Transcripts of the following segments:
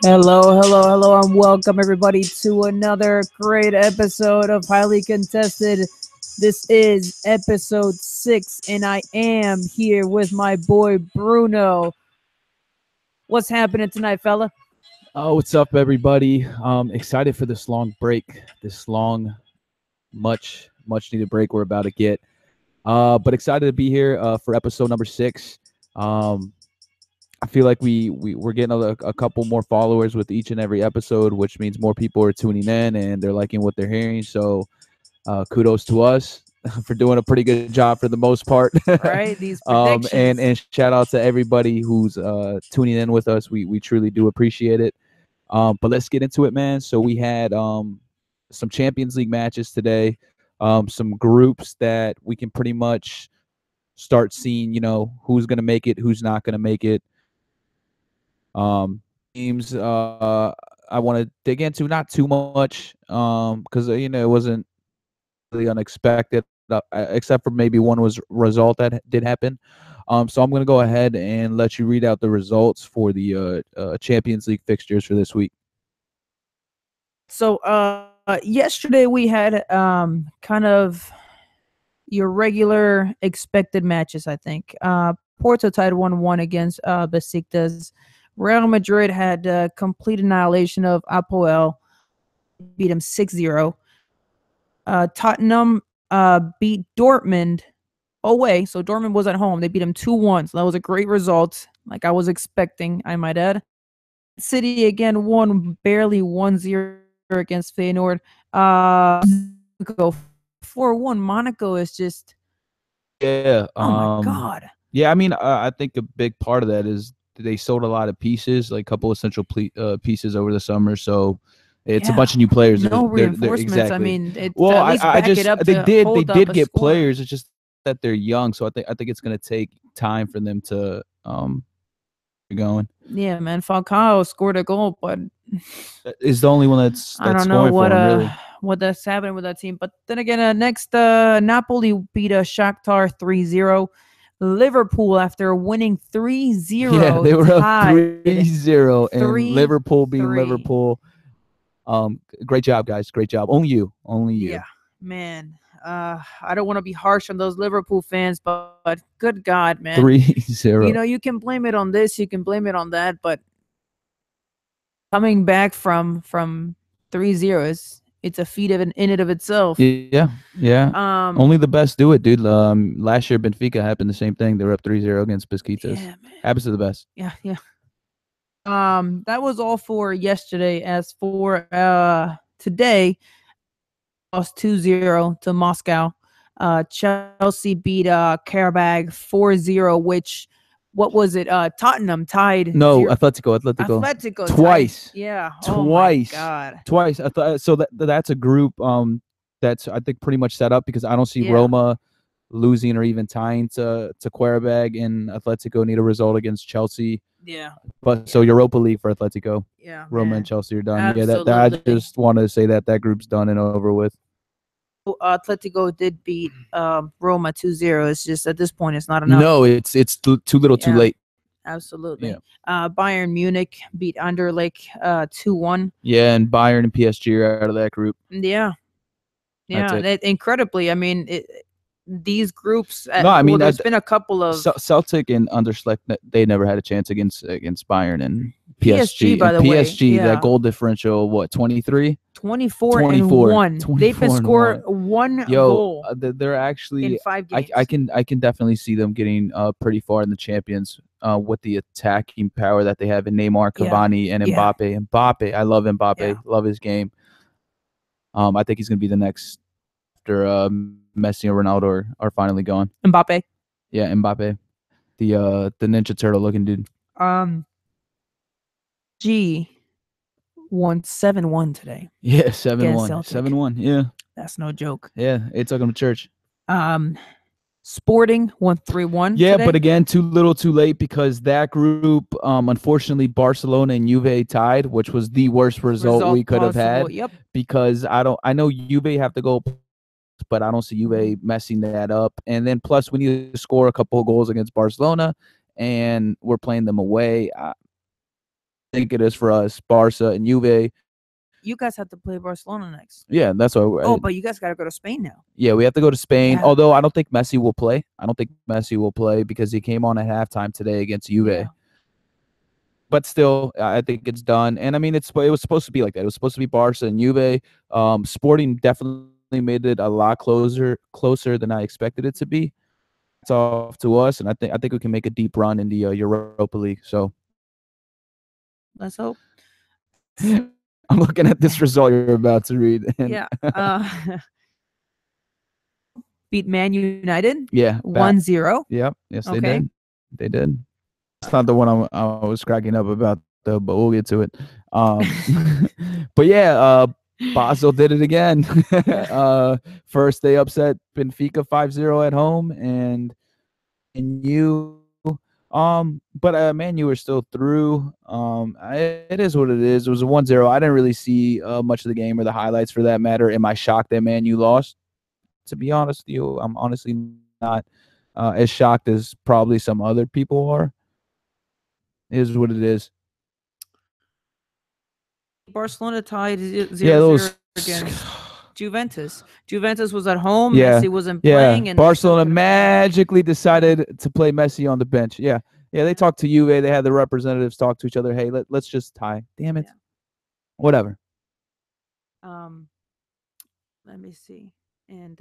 Hello, hello, hello, and welcome everybody to another great episode of Highly Contested. This is episode 6, and I am here with my boy Bruno. What's happening tonight, fella? Oh, what's up, everybody? Excited for this long break, this long, much needed break we're about to get. But excited to be here for episode number 6. I feel like we're getting a couple more followers with each and every episode, which means more people are tuning in and they're liking what they're hearing. So kudos to us for doing a pretty good job for the most part. Right? These predictions. And shout out to everybody who's tuning in with us. We truly do appreciate it. But let's get into it, man. So we had some Champions League matches today, some groups that we can pretty much start seeing, who's going to make it, who's not going to make it. Teams I want to dig into, not too much, because, it wasn't really unexpected, except for maybe one result that did happen. So I'm going to go ahead and let you read out the results for the Champions League fixtures for this week. So, yesterday we had kind of your regular expected matches, I think. Porto tied 1-1 against Besiktas. Real Madrid had complete annihilation of Apoel, beat him 6-0. Tottenham beat Dortmund away, so Dortmund was at home. They beat him 2-1, so that was a great result, like I was expecting, I might add. City again won barely 1-0 against Feyenoord. Go 4-1. Monaco is just Yeah. oh my god. Yeah, I mean, I think a big part of that is they sold a lot of pieces, like a couple essential pieces over the summer. So it's a bunch of new players. No reinforcements. Exactly. I mean, well, at least I back just it up they to did hold they up did a get score. players. It's just that they're young, so I think it's going to take time for them to get going. Yeah, man. Falcao scored a goal, but is the only one that's I don't know scoring what for him, really. what that's happening with that team. But then again, next Napoli beat Shakhtar 3-0. Liverpool, after winning 3-0, Yeah, they were up tied 3-0, and 3-3. Liverpool being Liverpool. Great job, guys. Great job. Only you. Yeah, man. I don't want to be harsh on those Liverpool fans, but good God, man. 3-0. You can blame it on this, you can blame it on that, but coming back from 3-0, it's a feat in and of itself. Yeah. Only the best do it, dude. Last year Benfica happened the same thing. They were up 3-0 against Besiktas. Yeah, man. Happens to the best. Yeah. That was all for yesterday. As for today, lost 2-0 to Moscow. Chelsea beat Karabag 4-0, which, what was it? Tottenham tied. No, 0. Atletico. Twice. Yeah. Twice. Oh my God. Twice. So that's a group that's, I think, pretty much set up, because I don't see Roma losing or even tying to Karabag, and Atletico need a result against Chelsea. Yeah. But so Europa League for Atletico. Yeah. Roma and Chelsea are done. Absolutely. Yeah, I just wanted to say that group's done and over with. Atletico did beat Roma 2-0. It's just at this point it's not enough. No, it's too little, too late. Absolutely. Yeah. Bayern Munich beat Anderlecht 2-1. Yeah, and Bayern and PSG are out of that group. Yeah. Incredibly, I mean, these groups. There's been a couple of Celtic and Anderlecht. They never had a chance against Bayern and PSG. By the way, PSG, that goal differential, what, 23? 24 and 1. They've been scored one goal. They're actually in 5 games. I can definitely see them getting pretty far in the Champions with the attacking power that they have in Neymar, Cavani, and Mbappe. Mbappe, I love Mbappe. Yeah. Love his game. I think he's going to be the next after Messi and Ronaldo are finally gone. Mbappe. Yeah, Mbappe. The Ninja Turtle looking dude. G won 7-1 today. Yeah, 7-1. 7-1, yeah. That's no joke. Yeah, it took him to church. Sporting won 3-1 Yeah, today. but again, too little too late, because that group, unfortunately, Barcelona and Juve tied, which was the worst result we could have had. Yep. Because I know Juve have to go, but I don't see Juve messing that up. And then plus we need to score a couple of goals against Barcelona, and we're playing them away. think it is for us. Barca and Juve. You guys have to play Barcelona next. Yeah, that's why. Oh, but you guys got to go to Spain now. Yeah, we have to go to Spain. Yeah. Although I don't think Messi will play. I don't think Messi will play because he came on at halftime today against Juve. Yeah. But still, I think it's done. And I mean, it was supposed to be like that. It was supposed to be Barca and Juve. Sporting definitely made it a lot closer than I expected it to be. It's off to us, and I think we can make a deep run in the Europa League. So Let's hope. I'm looking at this result you're about to read. And Yeah. Beat Man United. Yeah. 1-0. Yep. Yes, they Okay. did. They did. It's not the one I was cracking up about, though, but we'll get to it. But yeah, Basel did it again. First, they upset Benfica 5-0 at home, and but Man U are still through. It is what it is. It was a 1-0. I didn't really see much of the game or the highlights for that matter. Am I shocked that Man U lost? To be honest with you, I'm honestly not as shocked as probably some other people are. It is what it is. Barcelona tied 0-0 those against Juventus. Juventus was at home. Yeah. Messi wasn't playing. And Barcelona magically decided to play Messi on the bench. Yeah. They talked to Juve. They had the representatives talk to each other. Hey, let's just tie. Damn it. Yeah. Whatever. Let me see. And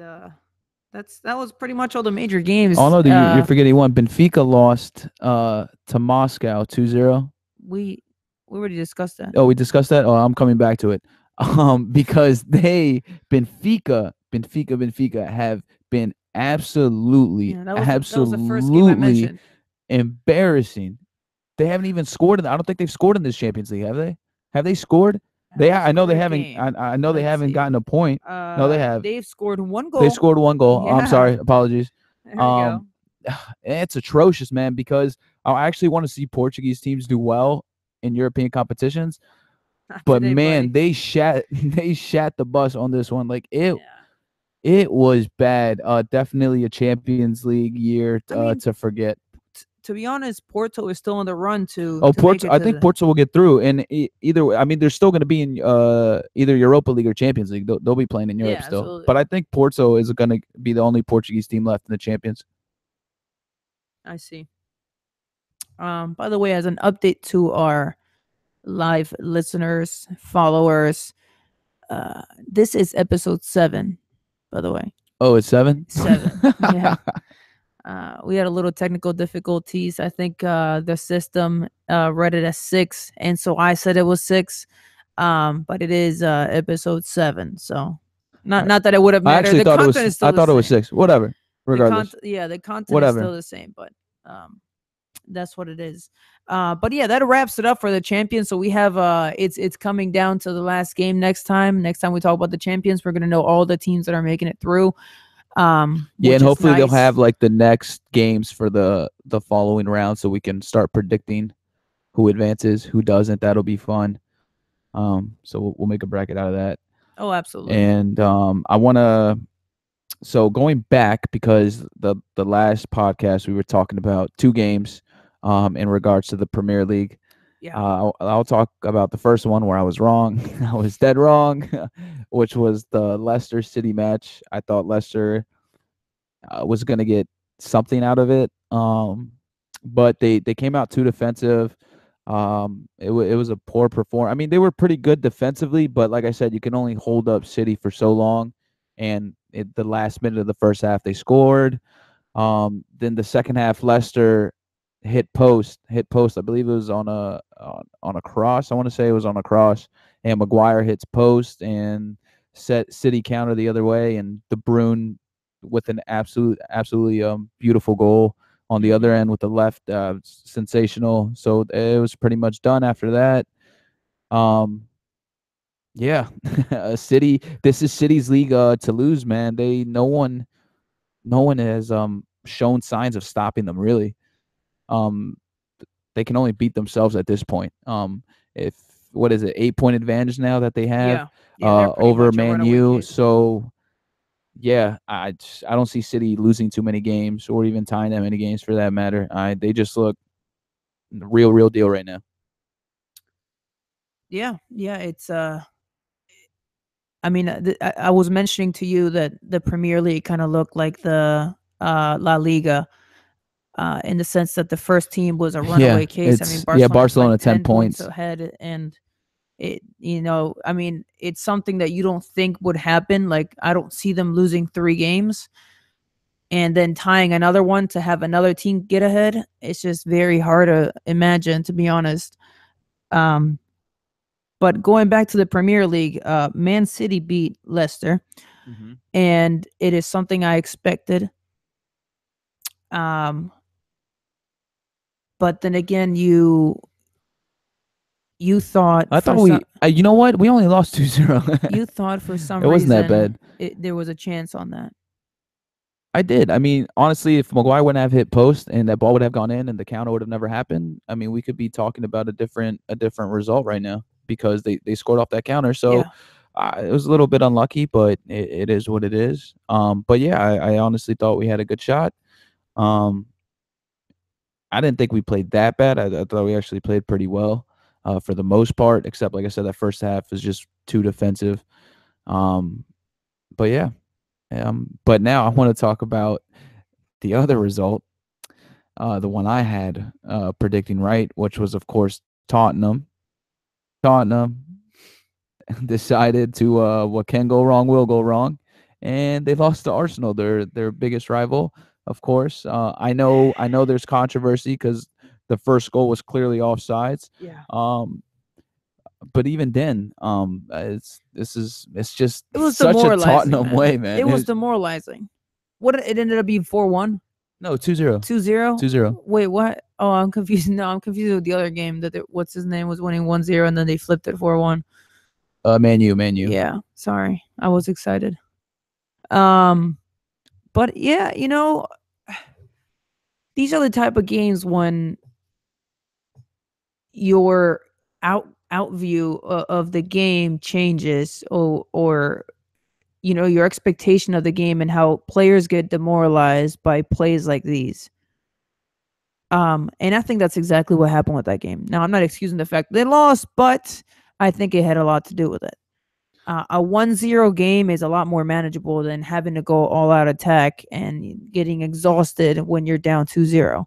that was pretty much all the major games. Oh no, you're forgetting one. Benfica lost to Moscow 2-0. We already discussed that. Oh, we discussed that. Oh, I'm coming back to it. Because Benfica have been absolutely that was the first game I mentioned. Embarrassing. They haven't even scored. I don't think they've scored in this Champions League, have they? Have they scored? I know they haven't. I know they haven't gotten a point. No, they have. They've scored one goal. They scored one goal. Yeah. I'm sorry. Apologies. There you go. It's atrocious, man, because I actually want to see Portuguese teams do well in European competitions. But man, they shat the bus on this one. Like it was bad. Definitely a Champions League year to forget. To be honest, Porto is still on the run to. Porto. I think Porto will get through, and either way, I mean, they're still going to be in either Europa League or Champions League. They'll be playing in Europe still. Absolutely. But I think Porto is going to be the only Portuguese team left in the Champions. I see. By the way, as an update to our live listeners, followers, this is episode 7. By the way. Oh, it's 7. 7. Yeah. We had a little technical difficulties. I think the system read it as 6, and so I said it was 6. But it is episode 7. So not that it would have mattered. I actually thought it was 6. Whatever. Regardless. The content is still the same, but that's what it is. But yeah, that wraps it up for the champions. So we have it's coming down to the last game next time. Next time we talk about the champions, we're gonna know all the teams that are making it through. And hopefully they'll have like the next games for the following round, so we can start predicting who advances, who doesn't. That'll be fun. So we'll make a bracket out of that. Oh, absolutely. And I want to. So going back, because the last podcast we were talking about 2 games in regards to the Premier League. Yeah. I'll talk about the first one where I was wrong. I was dead wrong, which was the Leicester City match. I thought Leicester was going to get something out of it, but they came out too defensive. It was a poor performance. I mean, they were pretty good defensively, but like I said, you can only hold up City for so long. And the last minute of the first half, they scored. Then the second half, Leicester hit post. I believe it was on a cross. I want to say it was on a cross, and Maguire hits post and set City counter the other way, and De Bruyne with an absolutely beautiful goal on the other end with the left, sensational. So it was pretty much done after that. Yeah, City. This is City's league to lose, man. No one has shown signs of stopping them, really. They can only beat themselves at this point. If what is it, 8-point advantage now that they have over Man U. So yeah, I don't see City losing too many games or even tying that many games for that matter. They just look real deal right now. Yeah, it's I mean, I was mentioning to you that the Premier League kind of looked like the La Liga, in the sense that the first team was a Yeah, runaway case. I mean, it's yeah, Barcelona's like Barcelona 10 10 points points. ahead, and I mean, it's something that you don't think would happen. Like, I don't see them losing 3 games and then tying another one to have another team get ahead. It's just very hard to imagine, to be honest. Um, but going back to the Premier League, Man City beat Leicester, and it is something I expected. Um, but then again, you thought I for thought we, some you know what? We only lost 2-0. you thought for some It wasn't that reason bad. there was a chance on that. I did. I mean, honestly, if Maguire wouldn't have hit post and that ball would have gone in and the counter would have never happened, I mean, we could be talking about a different result right now because they scored off that counter. So it was a little bit unlucky, but it is what it is. But yeah, I honestly thought we had a good shot. Um, I didn't think we played that bad. I thought we actually played pretty well for the most part, except like I said, that first half was just too defensive. But yeah. But now I want to talk about the other result, the one I had predicting right, which was, of course, Tottenham. Tottenham decided to what can go wrong will go wrong, and they lost to Arsenal, their biggest rival, of course. I know there's controversy because the first goal was clearly offsides. Yeah. But even then, it's just It was such a demoralizing, Tottenham man. way, man. It was demoralizing. What, it ended up being 4-1? No, 2-0. 2-0? 2-0. Wait, what? Oh, I'm confused. No, I'm confused with the other game that what's his name was winning 1-0 and then they flipped it 4-1. Man U. Yeah, sorry. I was excited. But yeah, these are the type of games when your out view of the game changes, or your expectation of the game and how players get demoralized by plays like these. And I think that's exactly what happened with that game. Now, I'm not excusing the fact they lost, but I think it had a lot to do with it. A 1-0 game is a lot more manageable than having to go all out attack and getting exhausted when you're down 2-0.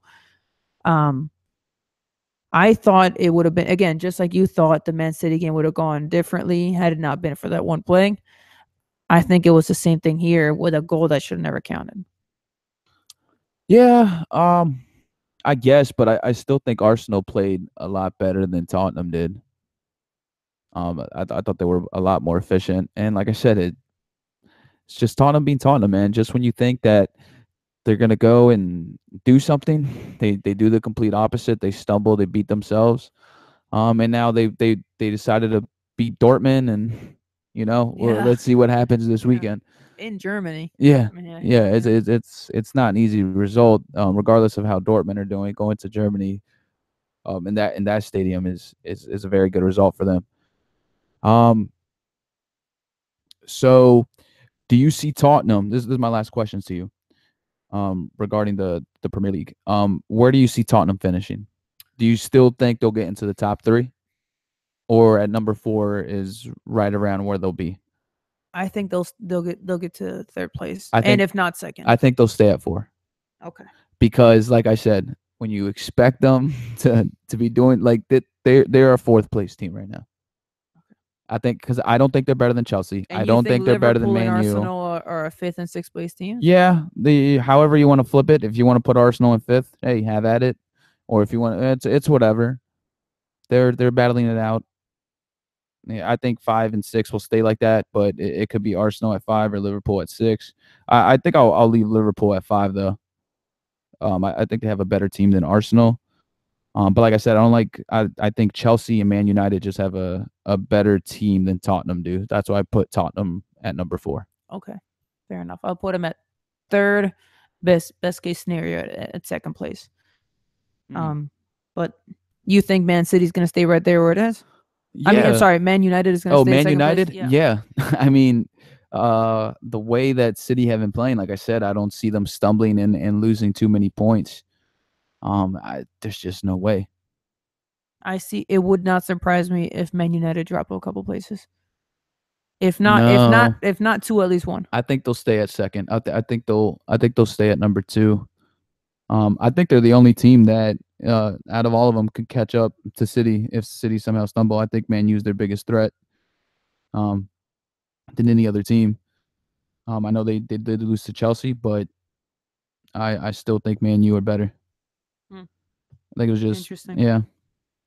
I thought it would have been, again, just like you thought, the Man City game would have gone differently had it not been for that one play. I think it was the same thing here with a goal that should have never counted. Yeah, I guess, but I still think Arsenal played a lot better than Tottenham did. I thought they were a lot more efficient, and like I said, it's just Tottenham being Tottenham, man. Just when you think that they're gonna go and do something, they do the complete opposite. They stumble, they beat themselves, and now they decided to beat Dortmund, and let's see what happens this weekend in Germany. Yeah. It's not an easy result, regardless of how Dortmund are doing. Going to Germany, in that stadium is a very good result for them. So do you see Tottenham? This is my last question to you. Regarding the Premier League. Where do you see Tottenham finishing? Do you still think they'll get into the top 3? Or at number 4 is right around where they'll be? I think they'll get to third place, and if not second. I think they'll stay at 4. Okay. Because, like I said, when you expect them to be doing like that, they're a 4th place team right now. Okay. I think because I don't think they're better than Chelsea. And I don't think they're better than Man U. Arsenal are a 5th and 6th place team. Yeah, however you want to flip it. If you want to put Arsenal in 5th, hey, have at it. Or if you want, it's whatever. They're battling it out. Yeah, I think 5 and 6 will stay like that, but it could be Arsenal at 5 or Liverpool at 6. I think I'll leave Liverpool at 5 though. I think they have a better team than Arsenal. But like I said, I think Chelsea and Man United just have a better team than Tottenham do. That's why I put Tottenham at number 4. Okay, fair enough. I'll put them at 3rd, best case scenario at 2nd place. But you think Man City's going to stay right there where it is? Yeah. I mean, I'm sorry, Man United is going to stay Man in 2nd United? place? Yeah. I mean, the way that City have been playing, like I said, I don't see them stumbling and losing too many points. There's just no way. I see. It would not surprise me if Man United drop a couple places. If No. not two, at least one. I think they'll stay at second. I think they'll stay at number 2. I think they're the only team that out of all of them could catch up to City if City somehow stumble. I think Man U's their biggest threat than any other team. I know they did lose to Chelsea, but I still think Man U are better. Hmm. I think it was just Interesting. yeah.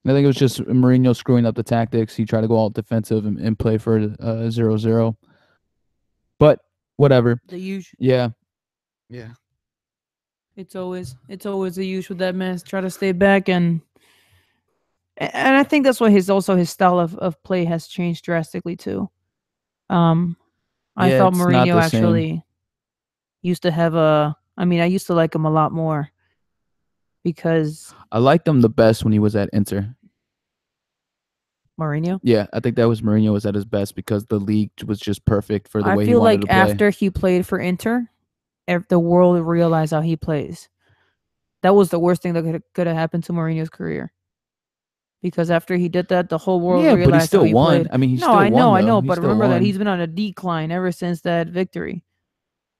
I think it was just Mourinho screwing up the tactics. He tried to go all defensive and play for 0-0. But whatever. The usual. Yeah. It's always the usual with that man. Try to stay back and I think that's why his style of play has changed drastically too. I Yeah, thought it's not Mourinho the same. actually used to have I used to like him a lot more because I liked him the best when he was at Inter. Mourinho. Yeah, I think that was Mourinho was at his best because the league was just perfect for the way he feel wanted like to play. after he played for Inter, the world realized how he plays. That was the worst thing that could have happened to Mourinho's career. Because after he did that, the whole world realized but he still how he won. played. I mean, he No, still I know, won, I know. though. He But still remember that won. he's been on a decline ever since that victory.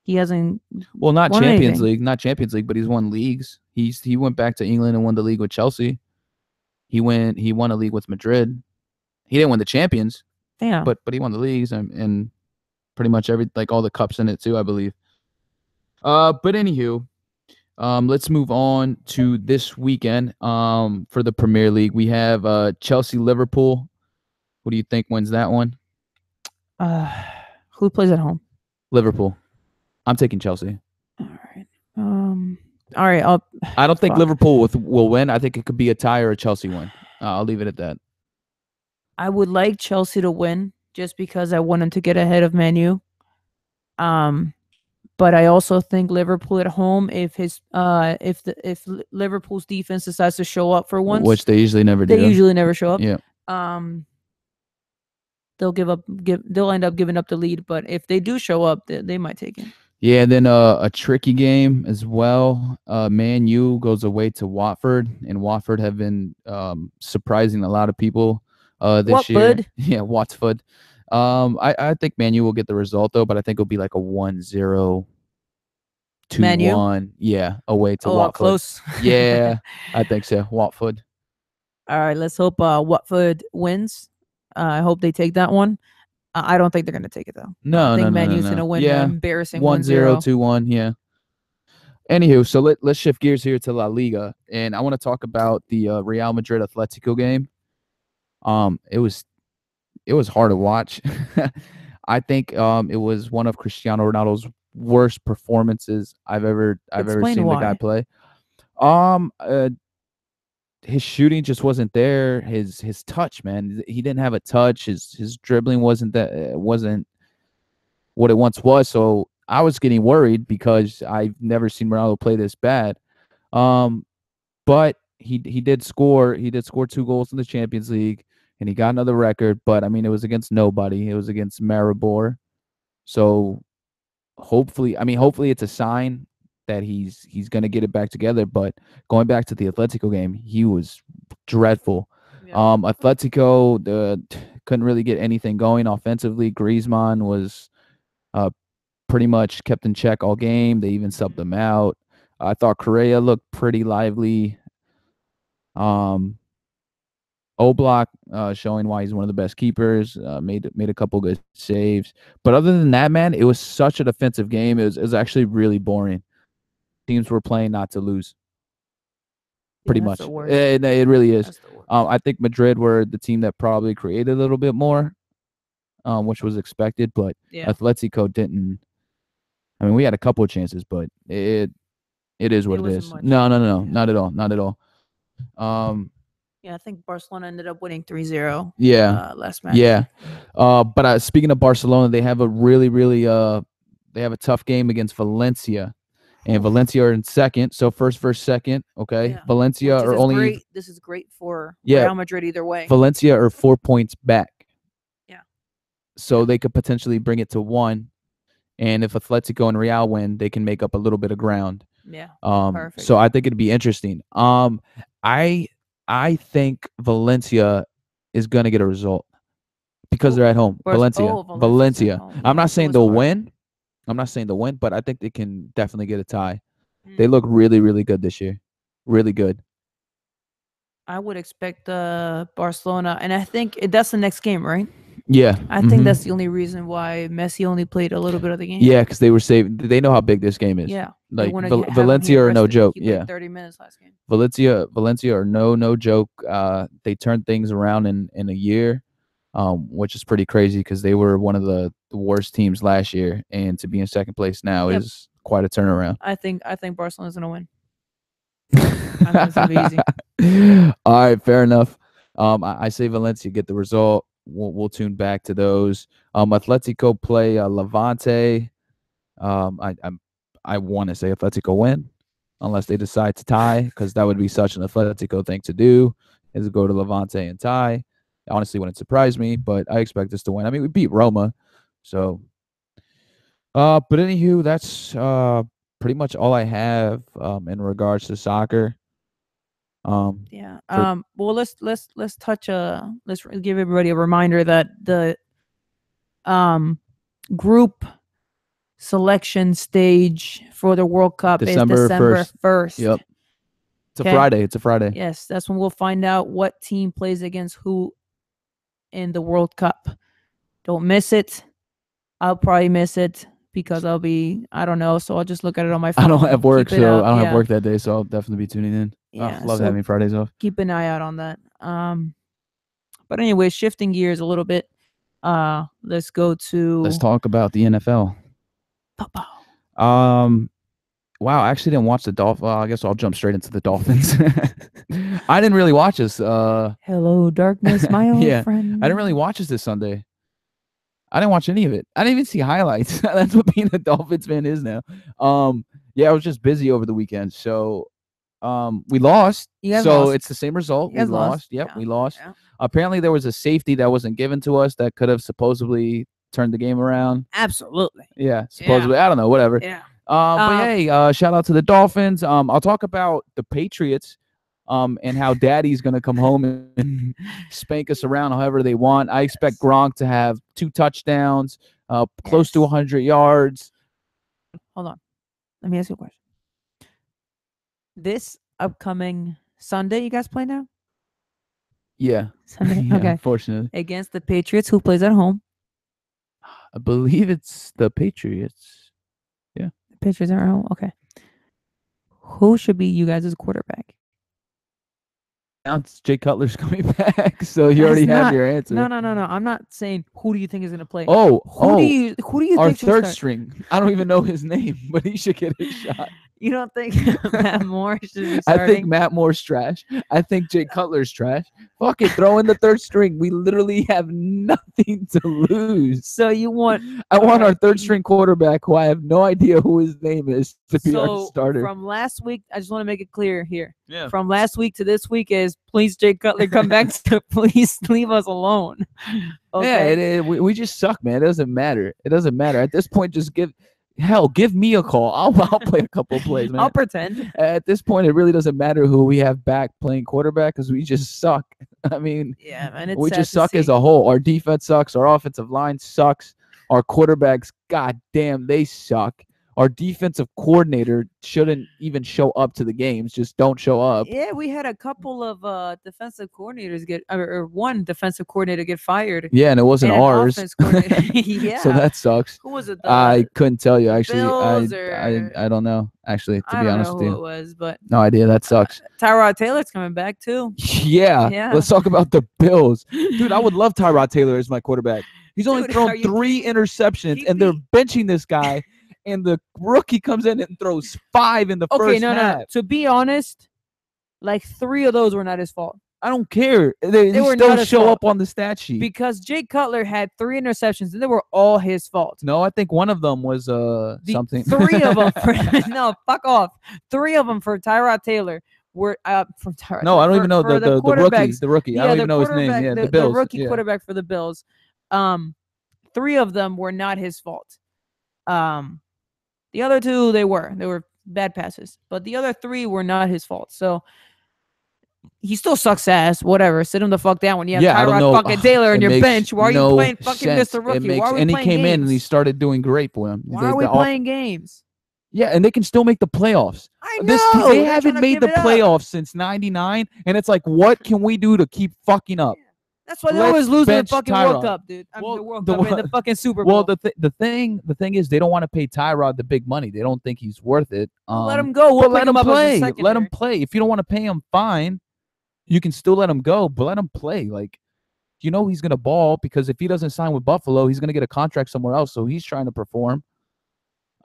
He hasn't. Well, not won Champions anything. League, but he's won leagues. He went back to England and won the league with Chelsea. He won a league with Madrid. He didn't win the Champions, Yeah. but he won the leagues and pretty much all the cups in it too, I believe. But anywho, let's move on to this weekend. For the Premier League, we have Chelsea Liverpool. Who do you think wins that one? Who plays at home? Liverpool. I'm taking Chelsea. All right. All right. I don't think fuck. Liverpool will win. I think it could be a tie or a Chelsea win. I'll leave it at that. I would like Chelsea to win just because I want them to get ahead of Man U. But I also think Liverpool at home, if Liverpool's defense decides to show up for once, which they usually never do. They usually never show up. Yeah. They'll end up giving up the lead, but if they do show up, they might take it. Yeah, and then a tricky game as well. Man U goes away to Watford, and Watford have been surprising a lot of people this year. Yeah, Watford. I think Man U will get the result though, but I think it'll be like a 1-0, 2-1. Yeah, away to Watford. Close. Yeah, I think so. Watford. All right, let's hope Watford wins. I hope they take that one. I don't think they're going to take it though. No, I think Man U's going to win. Yeah, embarrassing 1-0, 2-1. Yeah. Anywho, so let's shift gears here to La Liga, and I want to talk about the Real Madrid Atletico game. It was hard to watch. I think it was one of Cristiano Ronaldo's worst performances I've ever seen the guy play. His shooting just wasn't there. His touch, man, he didn't have a touch. His dribbling wasn't what it once was. So I was getting worried because I've never seen Ronaldo play this bad. But he did score. He did score 2 goals in the Champions League, and he got another record. But I mean, it was against nobody. It was against Maribor. So hopefully it's a sign that he's going to get it back together. But going back to the Atletico game, he was dreadful. Yeah. Atletico couldn't really get anything going offensively. Griezmann was pretty much kept in check all game. They even subbed him out. I thought Correa looked pretty lively. Oblak showing why he's one of the best keepers. Made a couple good saves. But other than that, man, it was such a defensive game. It was actually really boring. Teams were playing not to lose. Pretty much. It really is. I think Madrid were the team that probably created a little bit more, which was expected. But Atletico didn't. I mean, we had a couple of chances, but it is what it is. No, not at all. Not at all. Yeah, I think Barcelona ended up winning 3-0. Yeah, last match. Yeah, but speaking of Barcelona, they have a really they have a tough game against Valencia, and Valencia are in second. So first versus second. Okay, yeah. Valencia are only. This is great for Real Madrid either way. Valencia are 4 points back. Yeah. So they could potentially bring it to 1, and if Atletico and Real win, they can make up a little bit of ground. Yeah. Perfect. So I think it'd be interesting. I think Valencia is going to get a result because they're at home. Valencia. Valencia's at home. I'm Yeah, not saying so they'll it's hard. win. I'm not saying they'll win, but I think they can definitely get a tie. Mm. They look really, really good this year. Really good. I would expect Barcelona, and I think that's the next game, right? Yeah. I think that's the only reason why Messi only played a little bit of the game. Yeah, because they were saving. They know how big this game is. Yeah. Like They wanna Valencia are no joke. He played Yeah. 30 minutes last game. Valencia are no joke. They turned things around in a year, which is pretty crazy because they were one of the worst teams last year, and to be in second place now is quite a turnaround. I think Barcelona's gonna win. I think it's gonna be easy. All right, fair enough. I say Valencia get the result. We'll tune back to those. Atletico play Levante. I want to say Atletico win, unless they decide to tie, because that would be such an Atletico thing to do, is to go to Levante and tie. Honestly, wouldn't surprise me, but I expect us to win. I mean, we beat Roma, so. But anywho, that's pretty much all I have in regards to soccer. Yeah. Well, let's touch let's give everybody a reminder that the group selection stage for the World Cup is December 1st. Yep. It's a Friday. It's a Friday. Yes, that's when we'll find out what team plays against who in the World Cup. Don't miss it. I'll probably miss it because I don't know, so I'll just look at it on my phone. I don't have work, so I don't have work that day, so I'll definitely be tuning in. Yeah, I love having Fridays off. Keep an eye out on that. But anyway, shifting gears a little bit. Let's talk about the NFL. Wow, I actually didn't watch the Dolphins. Well, I guess I'll jump straight into the Dolphins. I didn't really watch this. Hello, darkness, my old friend. I didn't really watch this Sunday. I didn't watch any of it. I didn't even see highlights. That's what being a Dolphins fan is now. I was just busy over the weekend, so we lost. It's the same result. We lost. Yep, we lost. Yeah. Apparently, there was a safety that wasn't given to us that could have supposedly turned the game around. Absolutely. Yeah, supposedly. Yeah. I don't know. Whatever. Yeah. But hey, shout out to the Dolphins. I'll talk about the Patriots. And how Daddy's gonna come home and spank us around however they want. I expect Gronk to have 2 touchdowns, close to 100 yards. Hold on, let me ask you a question. This upcoming Sunday, you guys play now? Yeah. Sunday. Yeah, okay. Unfortunately, against the Patriots, who plays at home? I believe it's the Patriots. Yeah. The Patriots are at home. Okay. Who should be you guys' quarterback? Jay Cutler's coming back, so you already have your answer. No. I'm not saying who do you think is going to play. Who do you our think third string? I don't even know his name, but he should get a shot. You don't think Matt Moore should be starting? I think Matt Moore's trash. I think Jay Cutler's trash. Fuck it, throw in the third string. We literally have nothing to lose. So I want our third string quarterback, who I have no idea who his name is, to be our starter. From last week, I just want to make it clear here. Yeah. From last week to this week is please Jay Cutler come back to please leave us alone. Okay. Yeah, we just suck, man. It doesn't matter. At this point, just give me a call. I'll play a couple plays, man. I'll pretend. At this point, it really doesn't matter who we have back playing quarterback because we just suck. I mean, yeah, man, we just suck as a whole. Our defense sucks. Our offensive line sucks. Our quarterbacks, goddamn, they suck. Our defensive coordinator shouldn't even show up to the games. Just don't show up. Yeah, we had a couple of defensive coordinators or one defensive coordinator get fired. Yeah, and it wasn't ours. Yeah. So that sucks. Who was it? I couldn't tell you, actually. I don't know, actually, to be honest with you. Who it was, but no idea. That sucks. Tyrod Taylor's coming back too. Yeah. Let's talk about the Bills. Dude, I would love Tyrod Taylor as my quarterback. He's only thrown 3 interceptions, and they're benching this guy. And the rookie comes in and throws 5 in the first half. No. To be honest, like 3 of those were not his fault. I don't care. They still show up on the stat sheet. Because Jay Cutler had 3 interceptions, and they were all his fault. No, I think one of them was something. 3 of them. No, fuck off. 3 of them for Tyrod Taylor were from Tyrod. No, I don't even know the rookie. The rookie. Yeah, I don't even know his name. Yeah, the Bills. The rookie quarterback for the Bills. 3 of them were not his fault. The other 2, they were bad passes, but the other 3 were not his fault. So he still sucks ass. Whatever. Sit him the fuck down when you have Yeah, I don't know. Tyrod fucking Taylor on It your makes bench. Why are you no playing fucking sense. Mr. Rookie? It makes, Why are we and he playing came in and he games? started doing great for him. Why are we playing games? Yeah, and they can still make the playoffs. I This team, know. they They're haven't trying to made give the it up. playoffs since '99, and it's like, what can we do to keep fucking up? That's why they Let's always lose in the bench fucking World Tyrod. Cup, dude. I mean, Well, the World the Cup and one- the fucking Super Bowl. Well, the thing is, they don't want to pay Tyrod the big money. They don't think he's worth it. Let him go. We'll But let pick him him up as a play. Let secondary. him play. If you don't want to pay him, fine. You can still let him go, but let him play. Like, you know, he's gonna ball because if he doesn't sign with Buffalo, he's gonna get a contract somewhere else. So he's trying to perform.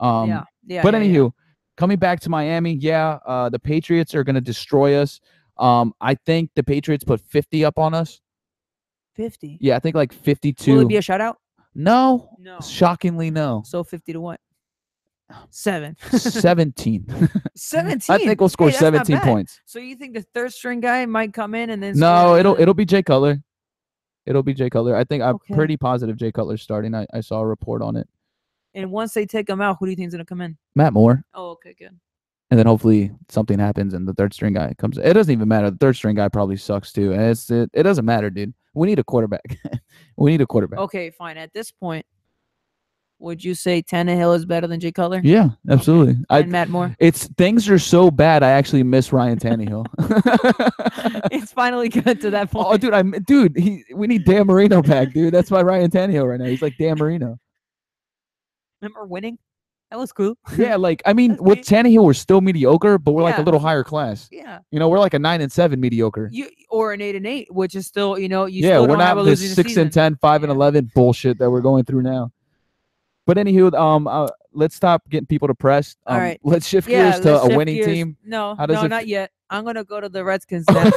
Yeah. But anywho, coming back to Miami, the Patriots are gonna destroy us. I think the Patriots put 50 up on us. 50. Yeah, I think like 52. Will it be a shutout? No. No. Shockingly, no. So 50 to what? 7. 17. 17. I think we'll score Hey, that's not 17 bad. points. So you think the third string guy might come in and then? No, score it'll another- be Jay Cutler. It'll be Jay Cutler. I think I'm Okay. pretty positive Jay Cutler's starting. I saw a report on it. And once they take him out, who do you think's gonna come in? Matt Moore. Oh, okay, good. And then hopefully something happens and the third string guy comes. It doesn't even matter. The third string guy probably sucks too. And it doesn't matter, dude. We need a quarterback. We need a quarterback. Okay, fine. At this point, would you say Tannehill is better than Jay Cutler? Yeah, absolutely. And Matt Moore? It's things are so bad. I actually miss Ryan Tannehill. It's finally good to that point. Oh, dude, we need Dan Marino back, dude. That's why Ryan Tannehill right now. He's like Dan Marino. Remember winning? That was cool. Yeah, like I mean, That's with neat. Tannehill, we're still mediocre, but we're like a Yeah. little higher class. Yeah. You know, we're like a 9-7 mediocre. You or an 8-8, which is still, you know, you Yeah, still we're don't have a not this losing 6-10, season. 5-11 bullshit that we're going through now. But anywho, let's stop getting people depressed. All right. Let's shift Yeah, gears to let's a shift winning gears. team. No, How does no, it not yet. I'm gonna go to the Redskins You now. want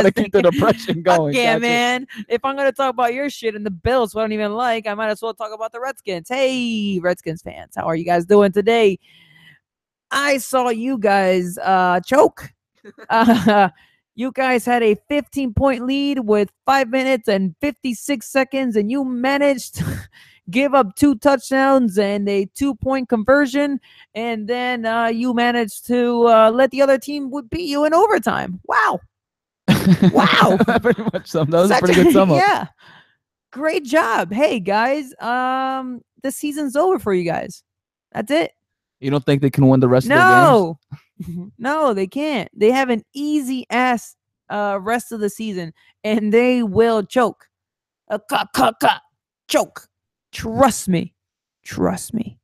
to keep the Because depression going. yeah, Gotcha. man. If I'm gonna talk about your shit and the Bills, who I don't even like, I might as well talk about the Redskins. Hey, Redskins fans, how are you guys doing today? I saw you guys choke. You guys had a 15-point lead with 5 minutes and 56 seconds, and you managed to give up 2 touchdowns and a 2-point conversion, and then you managed to let the other team would beat you in overtime. Wow. Wow. Pretty much that was a Such pretty good sum up. Yeah. Great job. Hey guys, the season's over for you guys. That's it. You don't think they can win the rest of their games? No. No, they can't. They have an easy ass rest of the season and they will choke. Choke. Trust me. Trust me.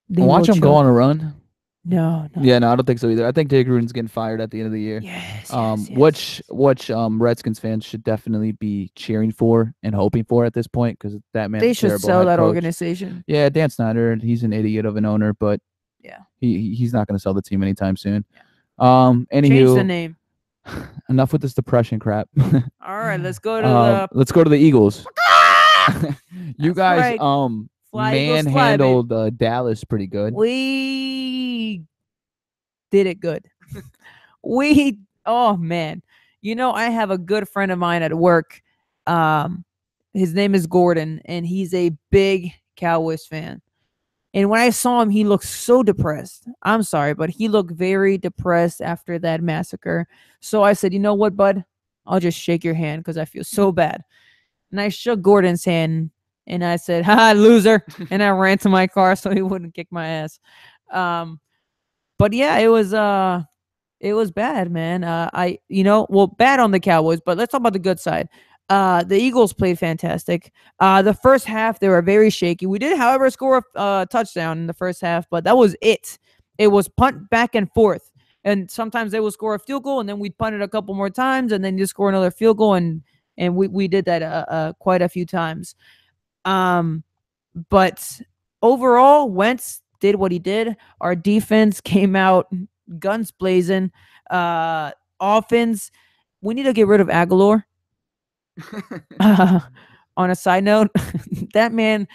They Watch will them go choke. on a run. No. Yeah, no, I don't think so either. I think Jay Gruden's getting fired at the end of the year. Yes. Which Redskins fans should definitely be cheering for and hoping for at this point because that man. They should sell that organization. Yeah, Dan Snyder, he's an idiot of an owner, but Yeah. he's not going to sell the team anytime soon. Change the Anywho, name. enough with this depression crap. All right, let's go to Let's go to the Eagles. You That's guys, right. Fly, Eagles, fly, baby. manhandled Dallas pretty good. We did it good. Oh man. You know, I have a good friend of mine at work. His name is Gordon, and he's a big Cowboys fan. And when I saw him, he looked so depressed. I'm sorry, but he looked very depressed after that massacre. So I said, you know what, bud? I'll just shake your hand because I feel so bad. And I shook Gordon's hand and I said, ha, loser. And I ran to my car so he wouldn't kick my ass. But yeah, it was bad, man. Bad on the Cowboys, but let's talk about the good side. The Eagles played fantastic. The first half, they were very shaky. We did, however, score a touchdown in the first half, but that was it. It was punt back and forth. And sometimes they would score a field goal, and then we'd punt it a couple more times, and then just score another field goal, and we did that quite a few times. But overall, Wentz did what he did. Our defense came out guns blazing. Offense, we need to get rid of Aguilar. On a side note, that man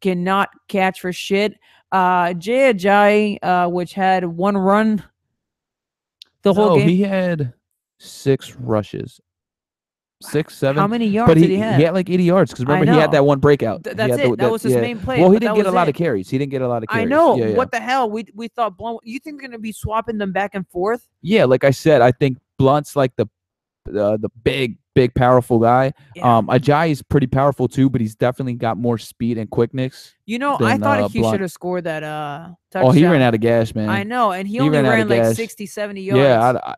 cannot catch for shit. Jay Ajayi, which had one run the whole game. He had 6 rushes. 6, 7. How many yards But did he have? He had like 80 yards because remember he had know. that one breakout. That's He had it. That was his main play. Well, he but didn't that get a was lot it. of carries. He didn't get a lot of carries. I know. Yeah, yeah. What the hell? We thought you think they're gonna be swapping them back and forth? Yeah, like I said, I think Blunt's like the big powerful guy. Yeah. Ajayi is pretty powerful too, but he's definitely got more speed and quickness. You know, I than, thought he Blunt. should have scored that touchdown. Oh, he ran out of gas, man. I know, and he He only ran out ran of like gas. 60, 70 yards. Yeah, I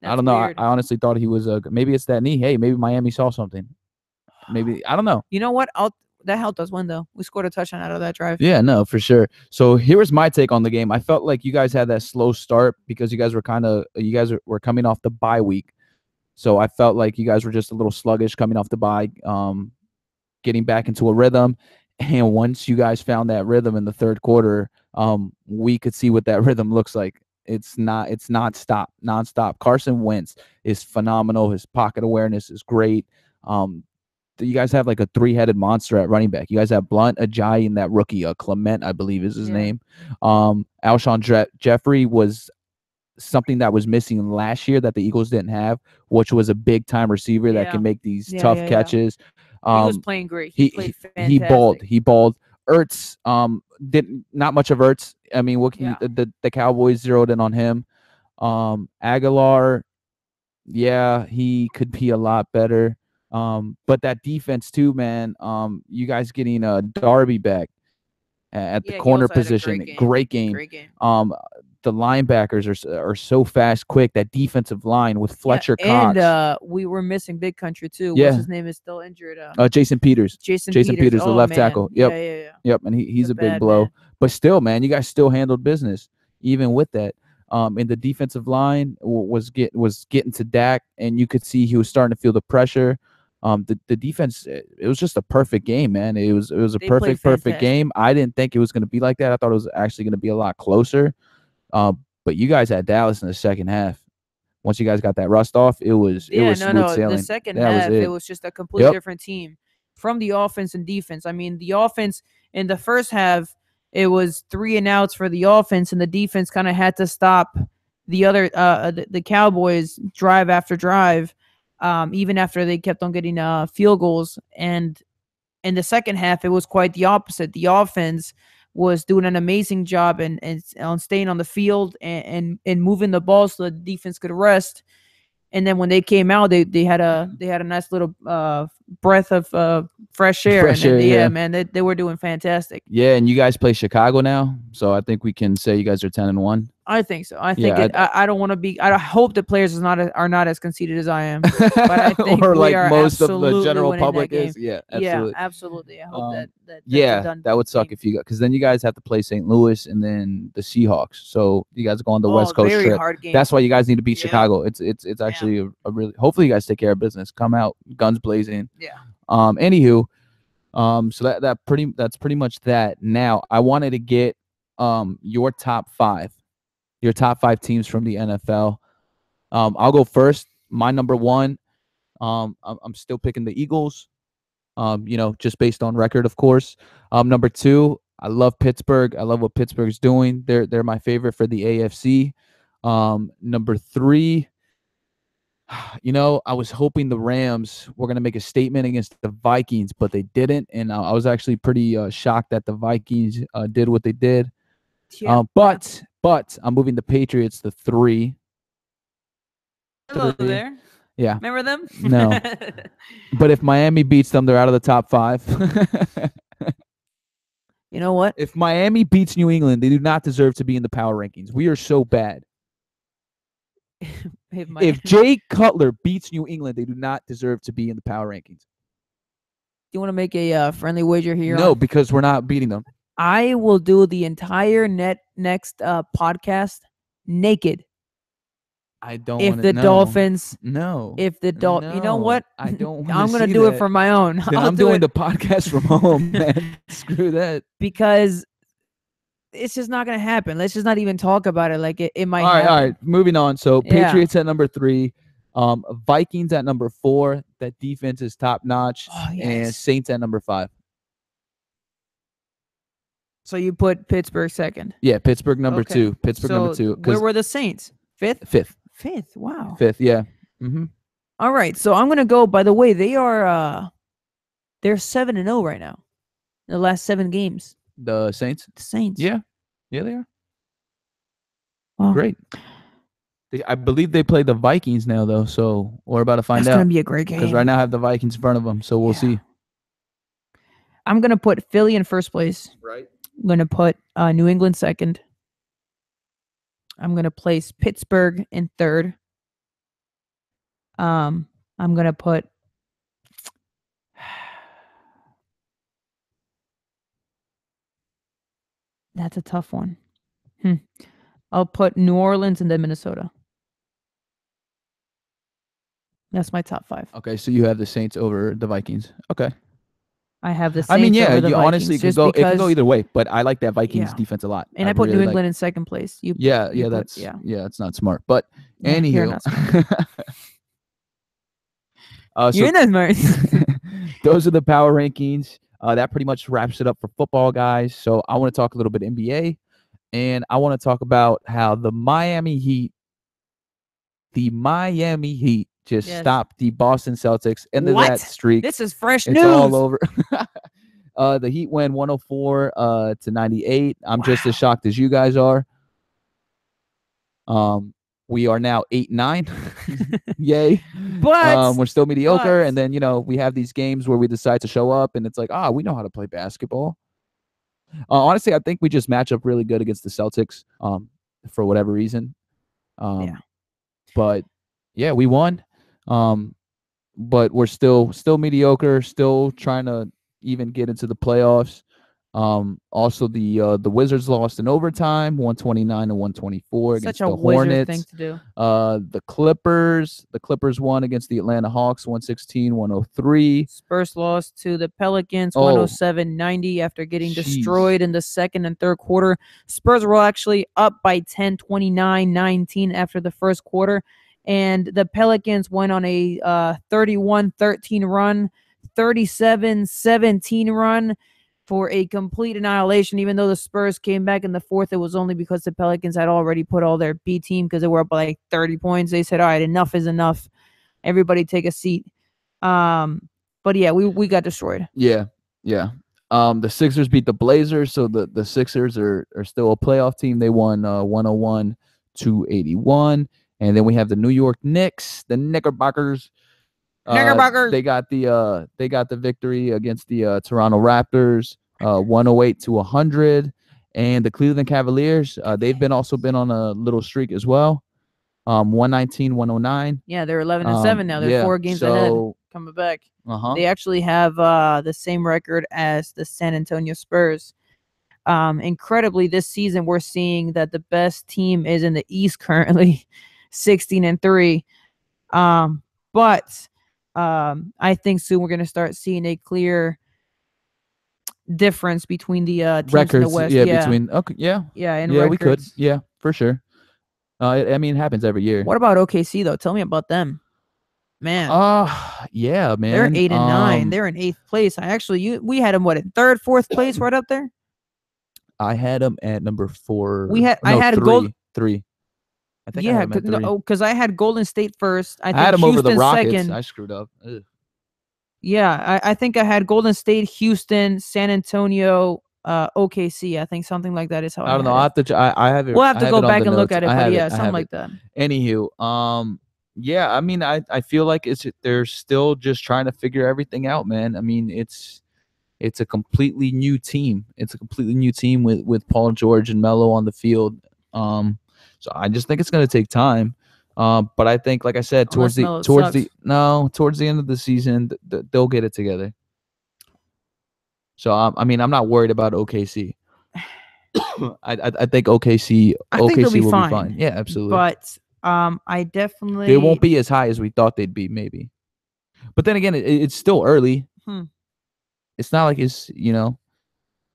That's don't know. I weird. honestly thought he was maybe it's that knee. Hey, maybe Miami saw something. Maybe I don't know. You know what? That helped us win though. We scored a touchdown out of that drive. Yeah, no, for sure. So here was my take on the game. I felt like you guys had that slow start because you guys were coming off the bye week. So I felt like you guys were just a little sluggish coming off the bye, getting back into a rhythm. And once you guys found that rhythm in the third quarter, we could see what that rhythm looks like. It's nonstop. Carson Wentz is phenomenal. His pocket awareness is great. You guys have like a three-headed monster at running back. You guys have Blunt, Ajayi, and that rookie, Clement, I believe is his name. Alshon Jeffrey was something that was missing last year that the Eagles didn't have, which was a big-time receiver that can make these tough catches. He was playing great. He played fantastic. He balled. Ertz, not much of Ertz. I mean, the Cowboys zeroed in on him. Aguilar, yeah, he could be a lot better. But that defense too, man. You guys getting Darby back at the corner position. Great game. The linebackers are so fast, quick. That defensive line with Fletcher Cox. And we were missing Big Country too. Yeah. What's his name is still injured. Jason Peters. Jason Peters, the left man. tackle. Yep. Yep. And he's a big blow. Man. But still, man, you guys still handled business even with that. And the defensive line was getting to Dak, and you could see he was starting to feel the pressure. The defense, it was just a perfect game, man. It was a perfect game. I didn't think it was going to be like that. I thought it was actually going to be a lot closer. But you guys had Dallas in the second half. Once you guys got that rust off, it was smooth sailing. The second half, it was just a completely different team from the offense and defense. I mean, the offense in the first half, it was 3 and outs for the offense, and the defense kind of had to stop the other the Cowboys drive after drive, even after they kept on getting field goals. And in the second half, it was quite the opposite. The offense was doing an amazing job and on staying on the field and moving the ball so the defense could rest. And then when they came out, they had a nice little breath of fresh air. Yeah, man, they were doing fantastic. Yeah, and you guys play Chicago now, so I think we can say you guys are 10-1. I think so. I think I don't want to be. I hope the players are not as conceited as I am. But I think or we like are most of the absolutely general public winning that is. Yeah, absolutely. Yeah, absolutely. I hope that's that would suck if you got, because then you guys have to play St. Louis and then the Seahawks. So you guys go on the West Coast very trip. hard game. That's why you guys need to beat Chicago. It's actually a really. Hopefully you guys take care of business. Come out guns blazing. Yeah. Anywho, so that's pretty much that. Now I wanted to get your top 5 teams from the NFL. I'll go first. My number 1, I'm still picking the Eagles. Just based on record, of course. Number 2, I love Pittsburgh. I love what Pittsburgh's doing. They're my favorite for the AFC. Number 3, I was hoping the Rams were going to make a statement against the Vikings, but they didn't. And I was actually pretty shocked that the Vikings did what they did. Yeah. But I'm moving the Patriots to 3. Hello there. Yeah. Remember them? No. But if Miami beats them, they're out of the top 5. You know what? If Miami beats New England, they do not deserve to be in the power rankings. We are so bad. If Jay Cutler beats New England, they do not deserve to be in the power rankings. Do you want to make a friendly wager here? No, because we're not beating them. I will do the entire next podcast naked. I don't. If the Dolphins, no. If the Dolphins, you know what? I don't. I'm gonna do it for my own. I'm doing the podcast from home, man. Screw that. Because it's just not gonna happen. Let's just not even talk about it. Like it might. All right. Moving on. So Patriots at number 3, Vikings at number 4. That defense is top notch, and Saints at number 5. So you put Pittsburgh second. Yeah, Pittsburgh number 2. Pittsburgh number 2. Where were the Saints? 5th. 5th. Wow. 5th. Yeah. Mm-hmm. All right. So I'm gonna go. By the way, they're 7-0 right now. The last 7 games. The Saints. The Saints. Yeah. Yeah, they are. Wow. Great. I believe they play the Vikings now, though. So we're about to find That's out gonna be a great game. because right now I have the Vikings in front of them. So we'll see. I'm gonna put Philly in first place. Right. I'm gonna put New England second. I'm gonna place Pittsburgh in third. I'm gonna put that's a tough one. I'll put New Orleans and then Minnesota. That's my top 5. Okay, so you have the Saints over the Vikings. Okay. I have the Saints I mean, yeah, over the you Vikings, honestly just it could go because- either way, but I like that Vikings Yeah. defense a lot. And I put really New like- England in second place. You Yeah, you yeah, put- that's yeah. it's not smart. But Yeah, you're not anywho, You're not smart. those are the power rankings. That pretty much wraps it up for football, guys. So I want to talk a little bit NBA, and I want to talk about how the Miami Heat just Yes. stopped the Boston Celtics end of What? that streak. This is fresh It's news. all over. The Heat win 104 to 98. I'm just as shocked as you guys are. We are now 8-9. Yay. But We're still mediocre. but- And then, we have these games where we decide to show up and it's like, we know how to play basketball. Honestly, I think we just match up really good against the Celtics for whatever reason. Yeah. But yeah, we won. But we're still mediocre, still trying to even get into the playoffs. Also the Wizards lost in overtime, 129 to 124 against such a the wizard Hornets. thing to do. The Clippers won against the Atlanta Hawks, 116-103. Spurs lost to the Pelicans, Oh. 107-90 after getting Jeez. destroyed in the second and third quarter. Spurs were actually up by 10, 29-19 after the first quarter. And the Pelicans went on a 31-13 run, 37-17 run for a complete annihilation. Even though the Spurs came back in the fourth, it was only because the Pelicans had already put all their B team because they were up by like 30 points. They said, all right, enough is enough. Everybody take a seat. But yeah, we got destroyed. Yeah. The Sixers beat the Blazers, so the Sixers are still a playoff team. They won 101-81. And then we have the New York Knicks, the Knickerbockers. Knickerbockers. They got the victory against the Toronto Raptors, 108-100. And the Cleveland Cavaliers, they've also been on a little streak as well. 119-109. Yeah, they're 11-7 now. They're 4 games ahead coming back. They actually have the same record as the San Antonio Spurs. Incredibly, this season we're seeing that the best team is in the East currently, 16-3. But I think soon we're going to start seeing a clear difference between the teams records. in the West. Between records. we could. Yeah, for sure. It happens every year. What about OKC though? Tell me about them. Man. Yeah, man. They're 8-9. They're in 8th place. We had them in 3rd, 4th place, right up there. I had them at number 4. I had three. I think yeah, I had them at 3. because I had Golden State first. I think had them Houston over the Rockets. second. I screwed up. Ugh. Yeah, I think I had Golden State, Houston, San Antonio, OKC. I think something like that is how I don't know. I have to. I have it. We'll have to go it on back the and look notes. at it, I but have yeah, I something have like it. that. Anywho, yeah. I mean, I feel like they're still just trying to figure everything out, man. I mean, it's a completely new team. It's a completely new team with Paul George and Melo on the field. So I just think it's going to take time. But I think, like I said, towards the end of the season, they'll get it together. So I'm not worried about OKC. I think OKC will be fine. Yeah, absolutely. But I definitely they won't be as high as we thought they'd be, maybe. But then again, it's still early. It's not like it's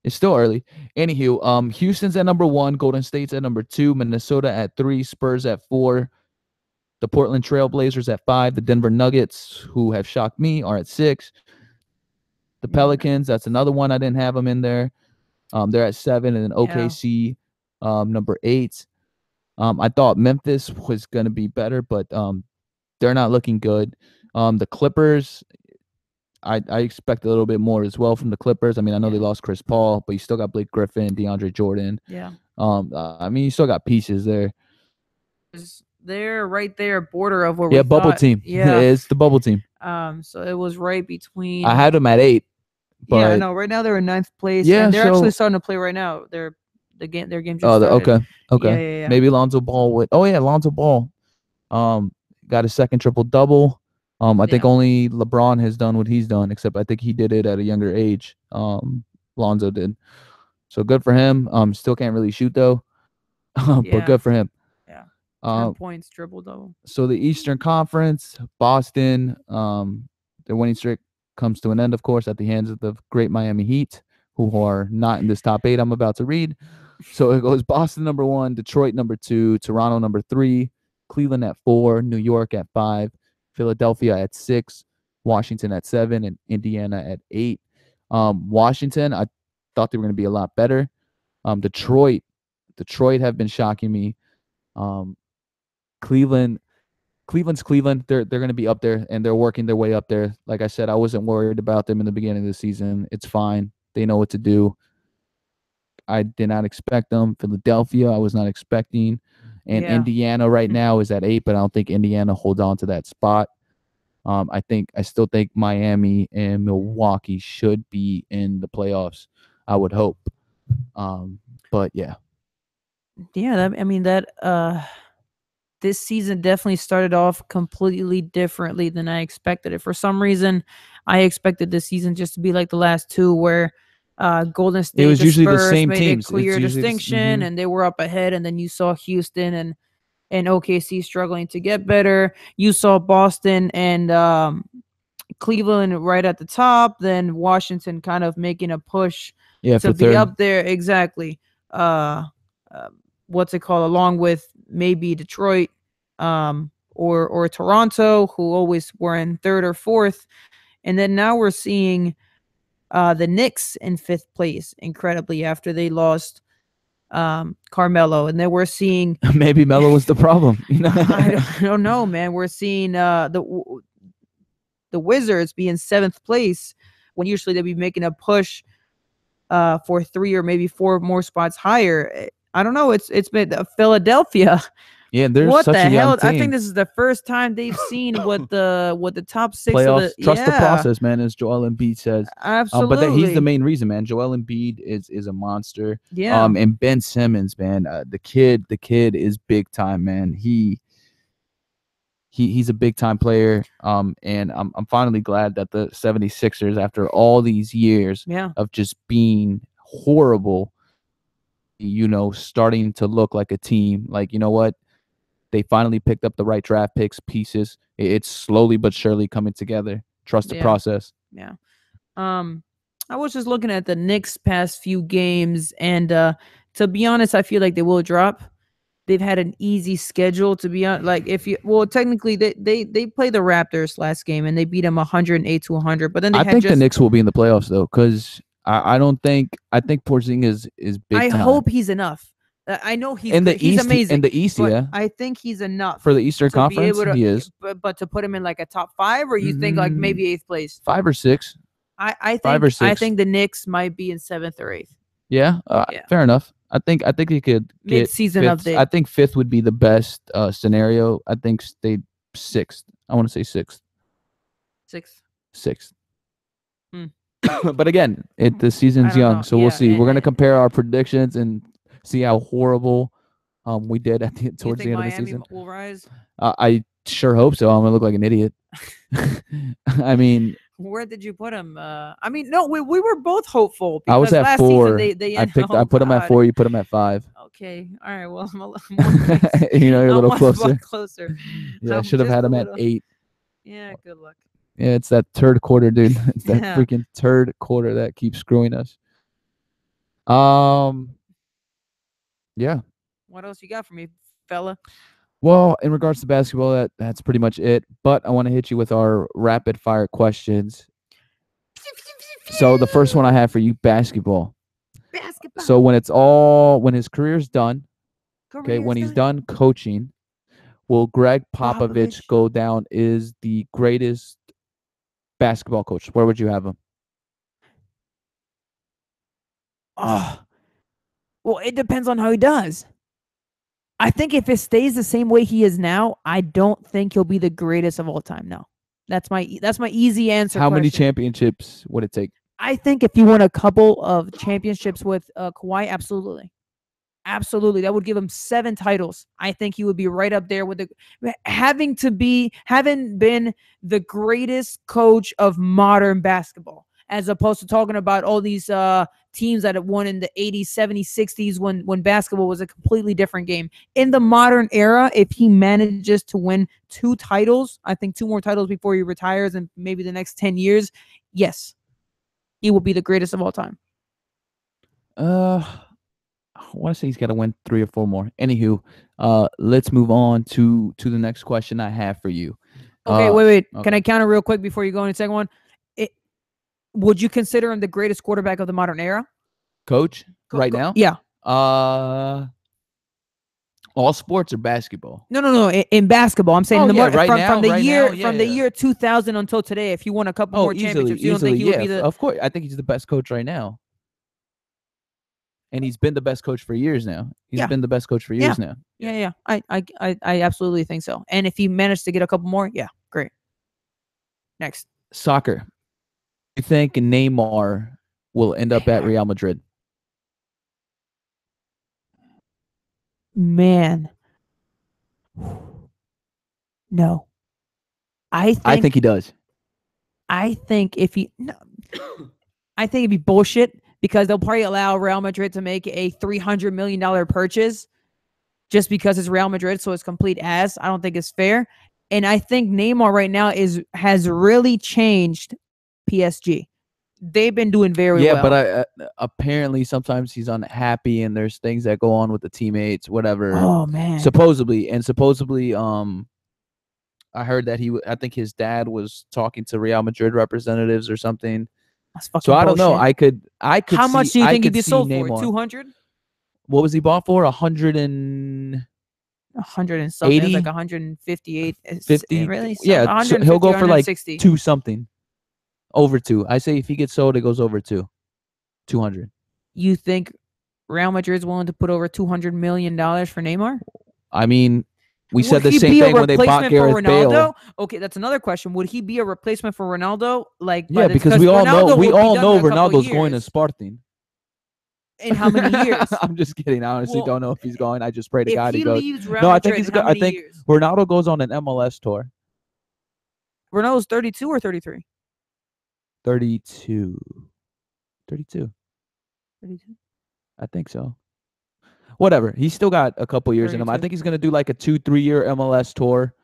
still early. Anywho, Houston's at number 1, Golden State's at number 2, Minnesota at 3, Spurs at 4, the Portland Trailblazers at 5, the Denver Nuggets, who have shocked me, are at 6. The Pelicans, that's another one I didn't have them in there. They're at 7, and then OKC, number 8. I thought Memphis was going to be better, but they're not looking good. The Clippers, I expect a little bit more as well from the Clippers. I mean, I know they lost Chris Paul, but you still got Blake Griffin, DeAndre Jordan. Yeah. I mean, you still got pieces there. they're right there, border of where Yeah, we bubble thought. team. Yeah. It's the bubble team. So it was right between. I had them at 8. Yeah, I But know. Right now they're in 9th place, yeah, and they're so actually starting to play right now. Their game just started. okay. Yeah, yeah, yeah. Maybe Lonzo Ball would. Oh yeah, Lonzo Ball. Got a second triple double. I think Yeah. only LeBron has done what he's done, except I think he did it at a younger age. Lonzo did. So good for him. Still can't really shoot though. But Yeah. good for him. Yeah. 10 Um, points, triple double. so the Eastern Conference, Boston, their winning streak comes to an end, of course, at the hands of the great Miami Heat, who are not in this top 8 I'm about to read. So it goes Boston number 1, Detroit number 2, Toronto number 3, Cleveland at 4, New York at 5, Philadelphia at 6, Washington at 7, and Indiana at 8. Washington, I thought they were going to be a lot better. Detroit have been shocking me. Cleveland's Cleveland. They're going to be up there, and they're working their way up there. Like I said, I wasn't worried about them in the beginning of the season. It's fine. They know what to do. I did not expect them. Philadelphia, I was not expecting. And Yeah. Indiana right now is at 8, but I don't think Indiana holds on to that spot. I still think Miami and Milwaukee should be in the playoffs. I would hope. But yeah. Yeah, this season definitely started off completely differently than I expected it. For some reason, I expected this season just to be like the last two, where Golden State, was the usually the Spurs same made teams. a clear It's usually distinction, and they were up ahead. And then you saw Houston and OKC struggling to get better. You saw Boston and Cleveland right at the top. Then Washington kind of making a push Yeah, to for be third. up there. Exactly. What's it called? Along with maybe Detroit, or Toronto, who always were in third or fourth. And then now we're seeing the Knicks in 5th place, incredibly, after they lost Carmelo. And then we're seeing Maybe Melo was the problem. I don't know, man. We're seeing the Wizards be in 7th place when usually they'd be making a push for 3 or maybe 4 more spots higher. I don't know. It's been Philadelphia. Yeah, they're What such the a young hell? team. I think this is the first time they've seen what the top 6 playoffs. of the Trust the process, man, as Joel Embiid says. Absolutely. But he's the main reason, man. Joel Embiid is a monster. Yeah. And Ben Simmons, man, the kid is big time, man. He's a big time player. And I'm finally glad that the 76ers, after all these years of just being horrible, starting to look like a team. Like, you know what? They finally picked up the right draft picks, pieces. It's slowly but surely coming together. Trust the process. Yeah. I was just looking at the Knicks past few games, and to be honest, I feel like they will drop. They've had an easy schedule, to be honest. Like, technically they played the Raptors last game and they beat them 108 to 100. But then I think the Knicks will be in the playoffs though, because I think Porzingis is big time. I hope he's enough. I know he's in the he's East, amazing. In the East, yeah. I think he's enough for the Eastern Conference. He is, but to put him in like a top 5, or you think like maybe 8th place, 5 or 6. I think 5 or 6. I think the Knicks might be in 7th or 8th. Yeah, fair enough. I think he could get mid-season update. I think 5th would be the best scenario. I think they 6th. I want to say 6th. 6th. But again, the season's young, so we'll see. We're gonna compare our predictions and see how horrible we did towards the end Miami of the season. Will rise? I sure hope so. I'm gonna look like an idiot. I mean, where did you put him? I mean, no, we were both hopeful. I was at last 4. Season they I put him at 4. You put him at 5. Okay, all right. Well, I'm you're a little closer. Closer. Yeah, I should have had him at 8. Yeah, good luck. Yeah, it's that third quarter, dude. It's that freaking third quarter that keeps screwing us. Yeah. What else you got for me, fella? Well, in regards to basketball, that's pretty much it. But I want to hit you with our rapid fire questions. So the first one I have for you, basketball. So when his career's done, when he's done coaching, will Greg Popovich go down as the greatest basketball coach? Where would you have him? Well, it depends on how he does. I think if it stays the same way he is now, I don't think he'll be the greatest of all time. No, that's my easy answer. How many question. championships would it take? I think if you won a couple of championships with Kawhi, absolutely. Absolutely. That would give him 7 titles. I think he would be right up there with having been the greatest coach of modern basketball, as opposed to talking about all these teams that have won in the 80s, 70s, 60s when basketball was a completely different game. In the modern era, if he manages to win 2 titles, I think 2 more titles before he retires in maybe the next 10 years, yes, he will be the greatest of all time. I want to say he's got to win 3 or 4 more. Anywho, let's move on to the next question I have for you. Okay, wait. Okay. Can I counter real quick before you go into the second one? Would you consider him the greatest quarterback of the modern era? Coach, right now? Yeah. All sports or basketball? No. In basketball, I'm saying from the year 2000 until today. If you won a couple more championships, you don't think he would be the? Of course, I think he's the best coach right now. And he's been the best coach for years now. He's been the best coach for years now. Yeah. I absolutely think so. And if he managed to get a couple more, yeah, great. Next. Soccer. You think Neymar will end up at Real Madrid? Man. No. I think he does. I think if he no, I think it'd be bullshit because they'll probably allow Real Madrid to make a $300 million purchase just because it's Real Madrid, so it's complete ass. I don't think it's fair. And I think Neymar right now has really changed PSG. They've been doing very well. Yeah, but apparently sometimes he's unhappy and there's things that go on with the teammates, whatever. Oh, man. Supposedly, I heard that I think his dad was talking to Real Madrid representatives or something. So I don't know. I could. How much do you think he'd be sold for? 200? What was he bought for? 100 and 100 and something. 80? It was like 158. 50? Really? So yeah, so he'll go for like 160. 2 something. Over 2. I say if he gets sold, it goes over 200. You think Real Madrid's willing to put over $200 million for Neymar? I mean, we said the same thing when they bought Gareth Bale. Okay, that's another question. Would he be a replacement for Ronaldo? Yeah, because we all know Ronaldo's going to Sporting. In how many years? I'm just kidding. I honestly don't know if he's going. I just pray to God he goes. Leaves Real Madrid, I think years? Ronaldo goes on an MLS tour. Ronaldo's 32 or 33? 32. 32. I think so. Whatever. He's still got a couple years 32. In him. I think he's going to do like a 2-3 year MLS tour,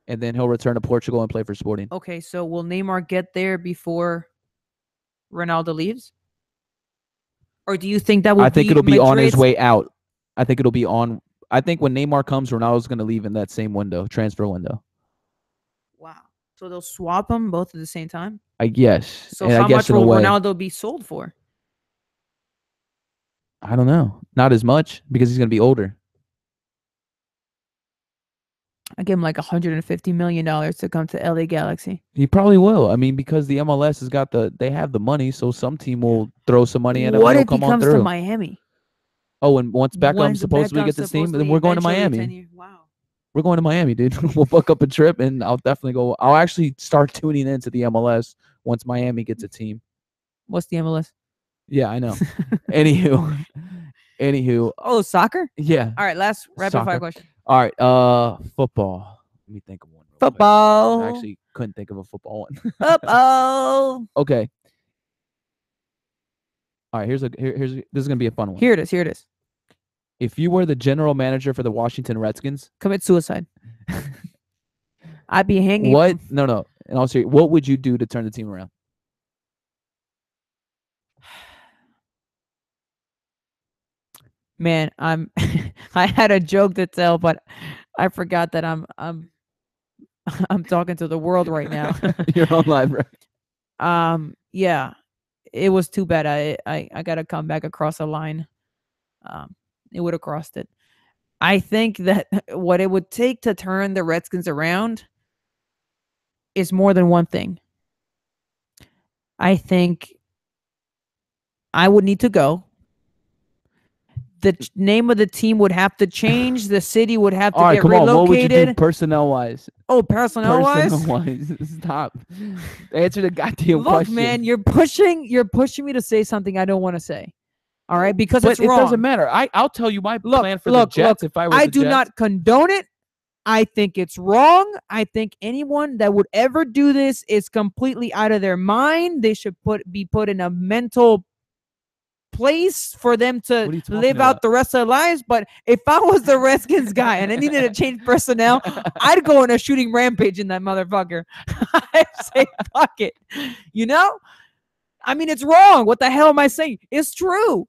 and then he'll return to Portugal and play for Sporting. Okay, so will Neymar get there before Ronaldo leaves? Or do you think that will I think it'll be Madrid's... on his way out. I think it'll be on. I think when Neymar comes, Ronaldo's going to leave in that same window, transfer window. Wow. So they'll swap them both at the same time? I guess. So how much will Ronaldo be sold for? I don't know. Not as much because he's going to be older. I give him like $150 million to come to LA Galaxy. He probably will. I mean, because the MLS has got they have the money, so some team will throw some money at him. What if he comes to Miami? Oh, and once Beckham's supposedly get the team, then we're going to Miami. Wow. We're going to Miami, dude. We'll book up a trip, and I'll definitely go. I'll actually start tuning into the MLS once Miami gets a team. What's the MLS? Yeah, I know. Anywho. Oh, soccer? Yeah. All right, last rapid fire question. All right, football. Let me think of one. Football. I actually couldn't think of a football one. Football. Okay. All right, this is gonna be a fun one. Here it is. If you were the general manager for the Washington Redskins, commit suicide. I'd be hanging. What? No. And also, what would you do to turn the team around? Man, I had a joke to tell, but I forgot that I'm talking to the world right now. You're on live, right? Yeah, it was too bad. I got to come back across a line. It would have crossed it. I think that what it would take to turn the Redskins around is more than one thing. I think I would need to go. name of the team would have to change. The city would have to All right, get come on. What would you do relocated. personnel-wise? Personnel-wise? Personnel-wise. Stop. Answer the goddamn Look, question. man, you're pushing me to say something I don't want to say. All right, because it's wrong. It doesn't matter. I'll tell you my plan for the Jets if I were I the do Jets. not condone it. I think it's wrong. I think anyone that would ever do this is completely out of their mind. They should be put in a mental place for them to live out the rest of their lives. But if I was the Redskins guy and I needed to change personnel, I'd go on a shooting rampage in that motherfucker. I'd say, fuck it. You know? I mean, it's wrong. What the hell am I saying? It's true.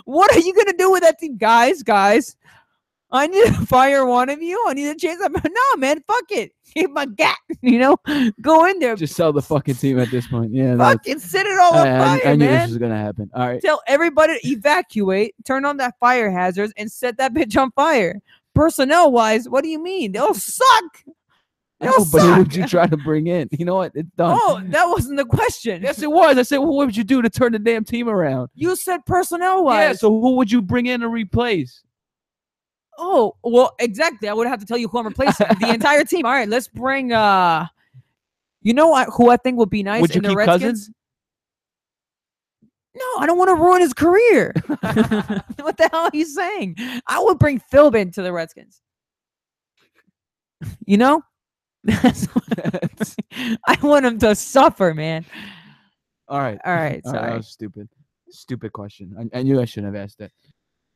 What are you going to do with that team? Guys, I need to fire one of you. I need to change that. No, man, fuck it. Keep my gat, go in there. Just sell the fucking team at this point. Yeah, fucking set it all on fire, I knew man. this was going to happen. All right. Tell everybody to evacuate, turn on that fire hazards, and set that bitch on fire. Personnel-wise, what do you mean? They'll suck. But who would you try to bring in? You know what? It's done. Oh, that wasn't the question. Yes, it was. I said, well, what would you do to turn the damn team around? You said personnel-wise. Yeah, so who would you bring in to replace? Oh, well, exactly. I would have to tell you who I'm replacing. The entire team. All right, let's bring you know what? Who I think would be nice would you in the keep Redskins? Cousins? No, I don't want to ruin his career. What the hell are you saying? I would bring Philbin to the Redskins. You know? I want him to suffer, man. All right. Sorry. That was stupid. Stupid question. I knew I shouldn't have asked that.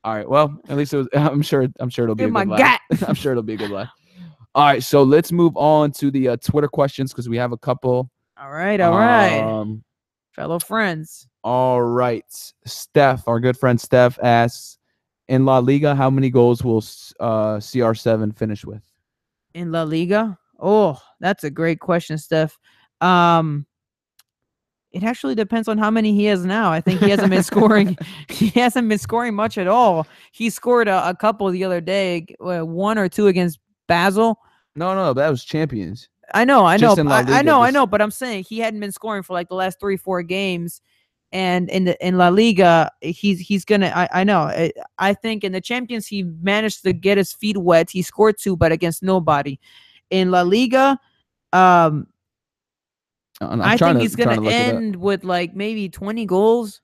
All right. Well, at least it was. I'm sure it'll be a good laugh. I'm sure it'll be a good laugh. All right. So let's move on to the Twitter questions because we have a couple. All right. Fellow friends. All right. Steph, our good friend Steph asks, in La Liga, how many goals will CR7 finish with? In La Liga? Oh, that's a great question, Steph. It actually depends on how many he has now. I think he hasn't been scoring. He hasn't been scoring much at all. He scored a couple the other day, 1 or 2 against Basel. No, that was Champions. I know. I know. But I'm saying he hadn't been scoring for like the last 3-4 games, and in La Liga, he's gonna. I know. I think in the Champions he managed to get his feet wet. He scored 2, but against nobody. In La Liga, I think he's going to end with like maybe 20 goals,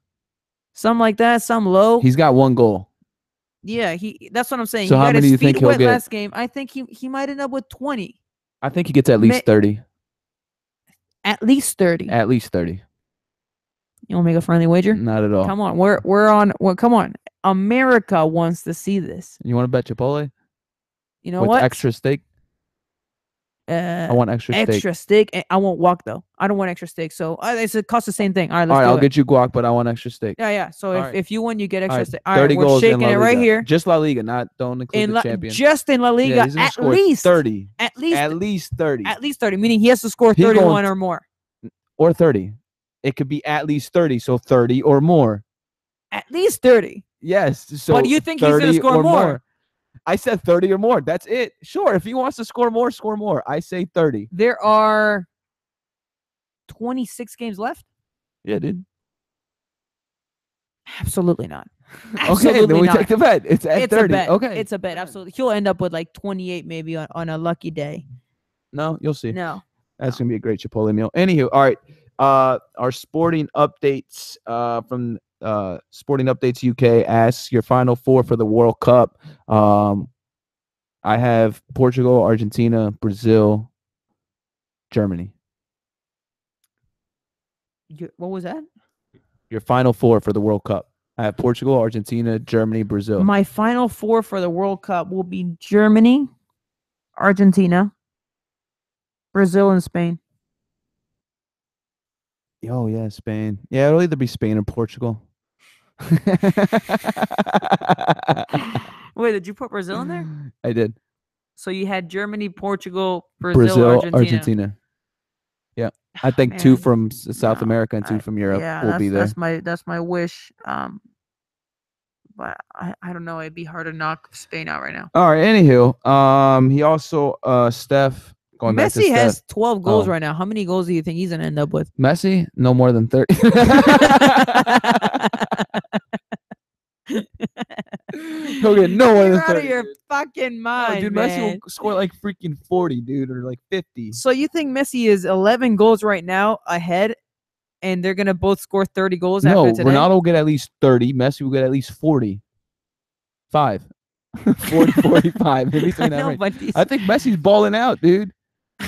something like that, some low. He's got 1 goal. Yeah, that's what I'm saying. So how many do you think he'll get last game? I think he might end up with 20. I think he gets at least 30. At least 30. At least 30. You want to make a friendly wager? Not at all. Come on, we're on. Well, come on. America wants to see this. You want to bet Chipotle? You know with what? Extra steak. I want extra steak. I won't walk though. I don't want extra steak. So it costs the same thing. All right, I'll get you guac, but I want extra steak. Yeah. So if you win, you get extra steak. All 30 right, we're goals shaking in La it right Liga. here. Just La Liga, don't include the champion. Just in La Liga, at least 30. At least 30. At least 30, meaning he has to score 31 or more. Or 30. It could be at least 30, so 30 or more. At least 30. Yes. So but do you think he's going to score more? I said 30 or more. That's it. Sure. If he wants to score more, score more. I say 30. There are 26 games left? Yeah, dude. Absolutely not. Okay, then we take the bet. It's at 30. A bet. Okay. It's a bet. Absolutely. He'll end up with like 28 maybe on a lucky day. No, you'll see. No. That's going to be a great Chipotle meal. Anywho, all right. Our sporting updates from Sporting Updates UK asks your final 4 for the World Cup. I have Portugal, Argentina, Brazil, Germany. What was that? Your final 4 for the World Cup. I have Portugal, Argentina, Germany, Brazil. My final 4 for the World Cup will be Germany, Argentina, Brazil, and Spain. Oh, yeah, Spain. Yeah, it'll either be Spain or Portugal. Wait, did you put Brazil in there? I did. So you had Germany, Portugal, Brazil, Argentina. Yeah, I think 2 from South America and 2 from Europe will be there. That's my wish. But I don't know. It'd be hard to knock Spain out right now. All right. Anywho, he also Steph. Messi has 12 goals right now. How many goals do you think he's gonna end up with? Messi, no more than 30. He'll get no more You're than out 30. of your dude. fucking No, mind, dude, man. Messi will score like freaking 40, dude, or like 50. So you think Messi is 11 goals right now ahead, and they're gonna both score 30 goals No, after today? Ronaldo will get at least 30. Messi will get at least 45. 40, 45. In between that No, range. but these, I think Messi's balling out, dude.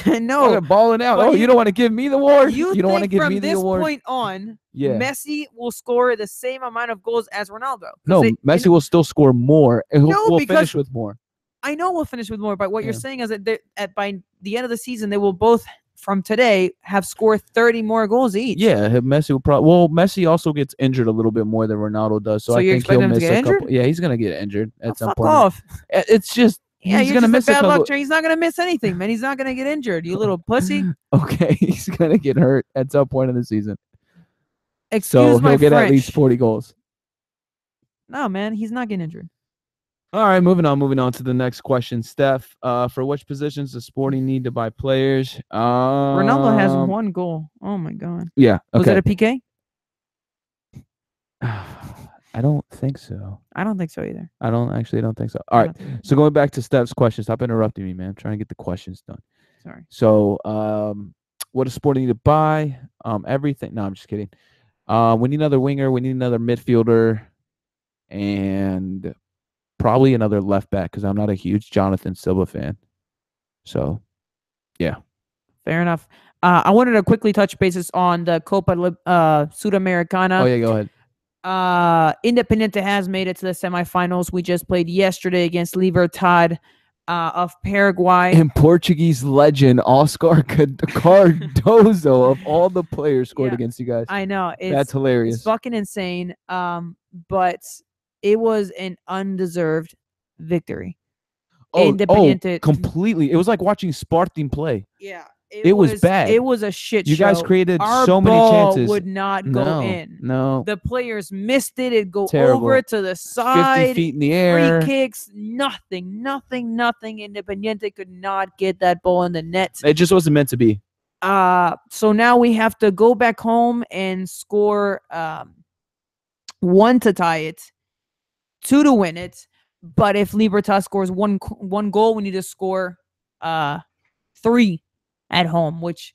no. Fucking balling out. but Oh, you don't want to give me the award? You don't want to think give from me the this award? point on, Yeah. Messi will score the same amount of goals as Ronaldo? 'Cause No, Messi will still score more. And No, we'll because- finish with more. I know we'll finish with more, but what you're Yeah. saying is that by the end of the season, they will both, from today, have scored 30 more goals each. Yeah, Messi will probably. Well, Messi also gets injured a little bit more than Ronaldo does, so So I you think expect he'll him to miss get a injured? couple. Yeah, he's gonna get injured Oh, at some fuck point. off. It's just Yeah, he's you're gonna just miss a a bad couple. luck charm. He's not gonna miss anything, man. He's not gonna get injured. You little pussy. Okay, he's gonna get hurt at some point in the season, Excuse so my he'll get French. at least 40 goals. No, man, he's not getting injured. All right, moving on to the next question, Steph. For which positions does Sporting need to buy players? Ronaldo has one goal. Oh my god. Yeah. Was Okay. it a PK? I don't think so. I don't think so either. I don't think so. I All right. don't think so. So going back to Steph's question, stop interrupting me, man. I'm trying to get the questions done. Sorry. So, what does Sporting need to buy? Everything. No, I'm just kidding. We need another winger. We need another midfielder, and probably another left back because I'm not a huge Jonathan Silva fan. So, yeah. Fair enough. I wanted to quickly touch bases on the Copa Sudamericana. Oh yeah, go ahead. Independiente has made it to the semifinals. We just played yesterday against Libertad of Paraguay. And Portuguese legend Oscar Cardozo of all the players scored Yeah, against you guys. I know That's it's hilarious. fucking insane. But it was an undeserved victory. Independiente. Completely. It was like watching Spartan play. Yeah, It was bad. It was a shit show. You guys created Our so many ball chances. would not go in. No. The players missed it. It'd go Terrible. over to the 50 side. feet in the air. Free kicks, nothing. Independiente could not get that ball in the net. It just wasn't meant to be. So now we have to go back home and score 1 to tie it, 2 to win it. But if Libertad scores one goal, we need to score 3 at home. Which,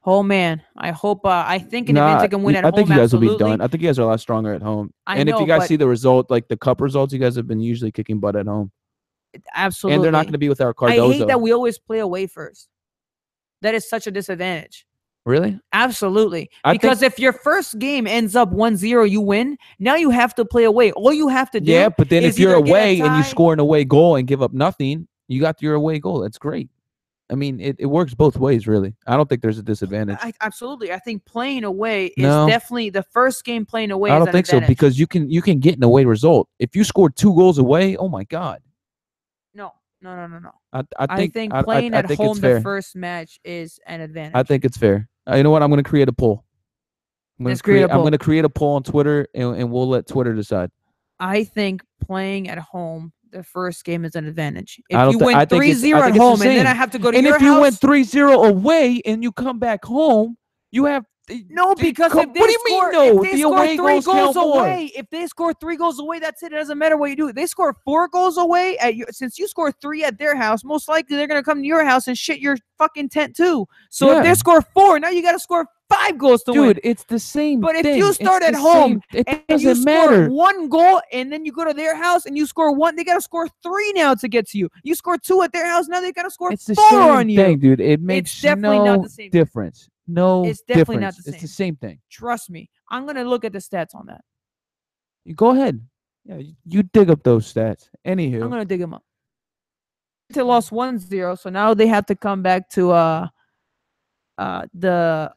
oh man, I hope. I think Independiente can win at home. I think you guys will be absolutely. done. I think you guys are a lot stronger at home. I And if know, you guys but- see the result, like the cup results, you guys have been usually kicking butt at home. Absolutely. And they're not going to be without I Cardozo. hate that we always play away first. That is such a disadvantage. Really? Absolutely. I Because if your first game ends up 1-0, you win. Now you have to play away. All you have to do Yeah, but then is if you're either get a away and you tie- score an away goal and give up nothing, you got your away goal. That's great. I mean, it works both ways, really. I don't think there's a disadvantage. Absolutely. I think playing away is No. definitely the first game playing away. I is don't an think so advantage. because you can get an away result. If you score 2 goals away, oh my God. No. I I think think playing I at think home it's fair. the first match is an advantage. I think it's fair. You know what? I'm going to create a poll. Let's create a I'm poll. going to create a poll on Twitter, and we'll let Twitter decide. I think playing at home the first game is an advantage. If I don't you thi- win I think it's- 3-0 I at think it's the home and then same. I have to go to And your if you house, went 3-0 away and you come back home, you have no, because what if they do you score, mean no? if they The score away 3 goals goals count more. away, if they score 3 goals away, that's it. It doesn't matter what you do. If they score 4 goals away since you score 3 at their house, most likely they're gonna come to your house and shit your fucking tent too. So Yeah. if they score 4, now you got to score 5 goals to win. Dude, it's the same But if thing. you It's start the at home same- it and you doesn't score matter. 1 goal and then you go to their house and you score 1, they got to score 3 now to get to you. You score 2 at their house, now they got to score It's the 4 same on you. thing, dude. It makes definitely no not the same thing. difference. No It's definitely not difference. the It's the same. same thing. Trust me. I'm going to look at the stats on that. You go ahead. Yeah, you dig up those stats. Anywho, I'm going to dig them up. They lost 1-0, so now they have to come back to the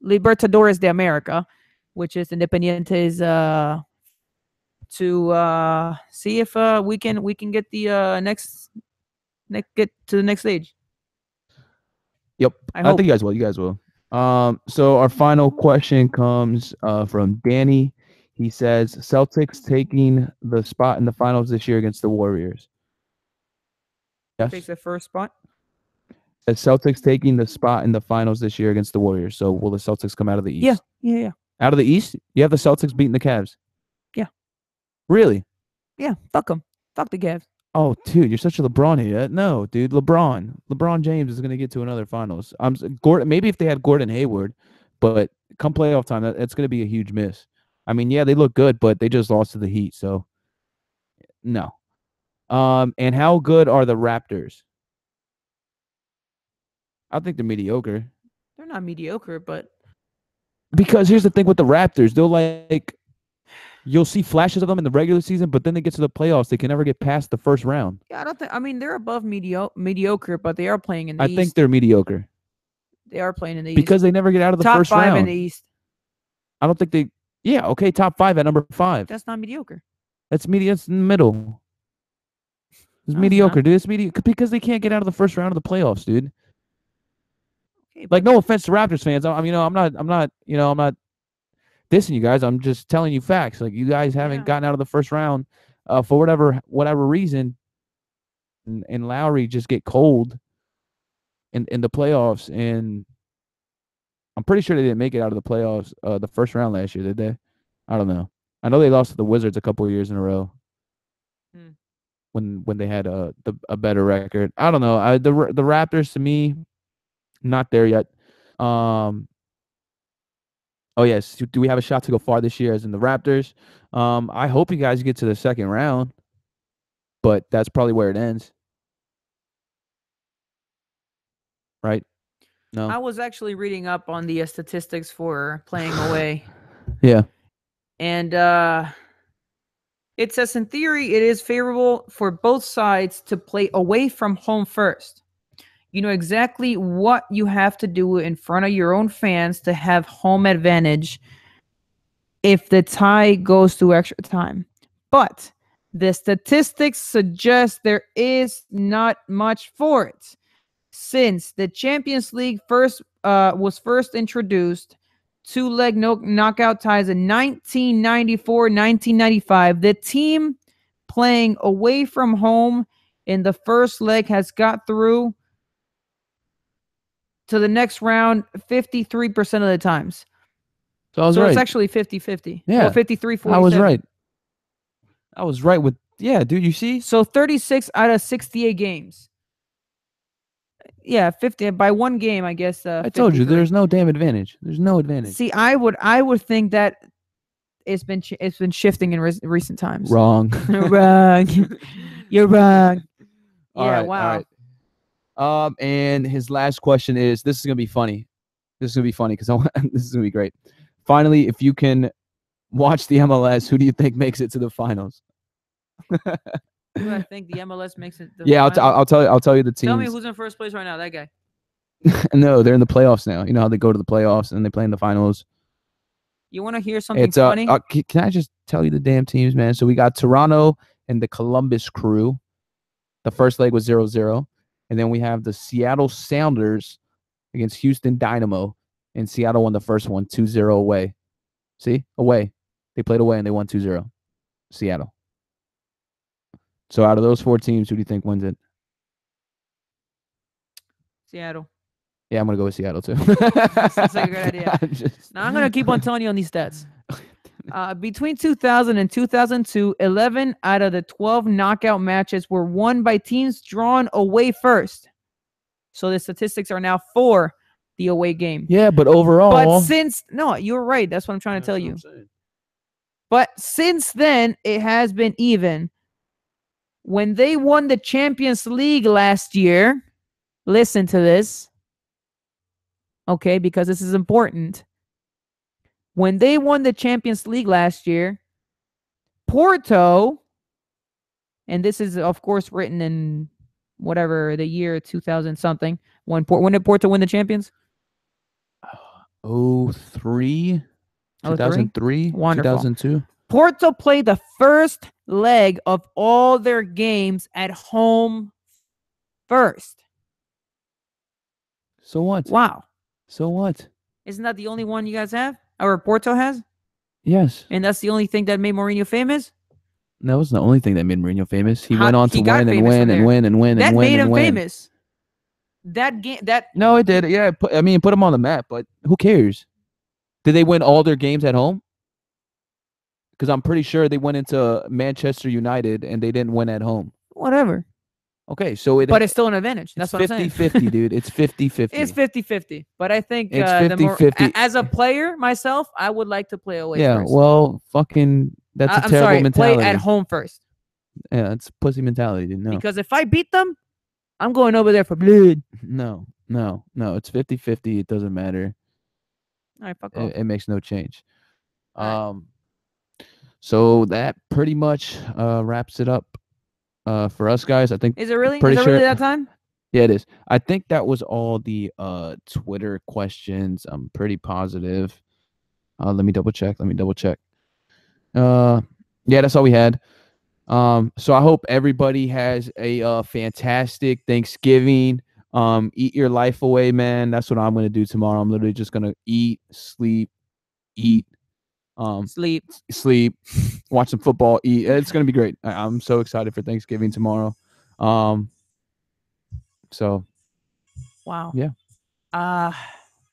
Libertadores de America, which is Independiente's to see if we can get the get to the next stage. Yep. I I hope. think you guys will. You guys will. So our final question comes from Danny. He says Celtics taking the spot in the finals this year against the Warriors. Yes. Takes the first spot. Says Celtics taking the spot in the finals this year against the Warriors. So will the Celtics come out of the East? Yeah. Out of the East? You have the Celtics beating the Cavs. Yeah. Really? Yeah, fuck them. Fuck the Cavs. Oh, dude, you're such a LeBron idiot. No, dude, LeBron James is gonna get to another finals. Gordon. Maybe if they had Gordon Hayward, but come playoff time, it's gonna be a huge miss. I mean, yeah, they look good, but they just lost to the Heat, so no. And how good are the Raptors? I think they're mediocre. They're not mediocre, but Because here's the thing with the Raptors, they'll like you'll see flashes of them in the regular season, but then they get to the playoffs, they can never get past the first round. yeah, I don't think. I mean, they're above mediocre, but they are playing in the I East. think they're mediocre They are playing in the East because they never get out of the top first 5 round. in the East. I don't think they. Yeah, okay, top 5 at number 5. That's not mediocre. That's It's in the middle. It's No, mediocre, it's dude. It's mediocre because they can't get out of the first round of the playoffs, dude. Okay, Like, no offense to Raptors fans. I'm not dissing you guys. I'm just telling you facts. Like, you guys haven't Yeah. gotten out of the first round for whatever reason, and Lowry just get cold in the playoffs, and I'm pretty sure they didn't make it out of the playoffs the first round last year, did they? I don't know. I know they lost to the Wizards a couple of years in a row. When they had a better record. I don't know. The Raptors, to me, not there yet. Oh yes, do we have a shot to go far this year as in the Raptors? I hope you guys get to the second round, but that's probably where it ends. Right? No. I was actually reading up on the statistics for playing away. Yeah. And it says in theory it is favorable for both sides to play away from home first. You know exactly what you have to do in front of your own fans to have home advantage if the tie goes to extra time. But the statistics suggest there is not much for it. Since the Champions League was first introduced, 2-leg knockout ties in 1994, 1995, the team playing away from home in the first leg has got through to the next round 53% of the times. So it's actually 50-50. Yeah. Or 53-47. I was right. I was right with dude, you see? So 36 out of 68 games. Yeah, 50 by one game, I guess. I told you there's no damn advantage. There's no advantage. See, I would think that it's been shifting in recent times. Wrong. Wrong. You're wrong. All Yeah, right, wow. All right. And his last question is: this is gonna be funny. This is gonna be funny because this is gonna be great. Finally, if you can watch the MLS, who do you think makes it to the finals? Who do I think the MLS makes it? I'll tell you the teams. Tell me who's in first place right now. That guy. No, they're in the playoffs now. You know how they go to the playoffs and they play in the finals. You want to hear something funny? Can I just tell you the damn teams, man? So we got Toronto and the Columbus Crew. The first leg was 0-0. And then we have the Seattle Sounders against Houston Dynamo. And Seattle won the first one 2-0 away. See? Away. They played away and they won 2-0. Seattle. So out of those 4 teams, who do you think wins it? Seattle. Yeah, I'm going to go with Seattle, too. Sounds like a good idea. Now, I'm going to keep on telling you on these stats. Between 2000 and 2002, 11 out of the 12 knockout matches were won by teams drawn away first. So the statistics are now for the away game. Yeah, but overall... No, you're right. That's what I'm trying to tell you. But since then, it has been even. When they won the Champions League last year, listen to this, okay, because this is important. When they won the Champions League last year, Porto, and this is, of course, written in whatever the year 2000 something. When did Porto win the Champions? 2003? 2003? Wonderful. 2002? Porto played the first leg of all their games at home first. So what? Wow. So what? Isn't that the only one you guys have? Or Porto has? Yes. And that's the only thing that made Mourinho famous? That was the only thing that made Mourinho famous. He went on to win and win and win and win that and win. That made him famous. That game, No, it did. Yeah, put him on the map, but who cares? Did they win all their games at home? Because I'm pretty sure they went into Manchester United and they didn't win at home. Whatever. Okay, so But it's still an advantage. That's what I'm saying. 50-50, dude. It's 50-50. It's 50-50. But I think It's the more 50-50. as a player myself, I would like to play away Yeah, first. well, fucking, that's a I'm terrible sorry, mentality. play at home first. Yeah, it's pussy mentality, dude. No. Because if I beat them, I'm going over there for blood. No. It's 50-50. It doesn't matter. All right, fuck off. It makes no change. All So that pretty much wraps it up for us guys. I think Is it really? pretty Is it sure really that time? Yeah, it is. I think that was all the Twitter questions. I'm pretty positive. Let me double check. Yeah, that's all we had. So I hope everybody has a fantastic Thanksgiving. Eat your life away, man. That's what I'm gonna do tomorrow. I'm literally just gonna eat, sleep, eat, sleep, watch some football, eat. It's gonna be great. I'm so excited for Thanksgiving tomorrow. So Wow. Yeah.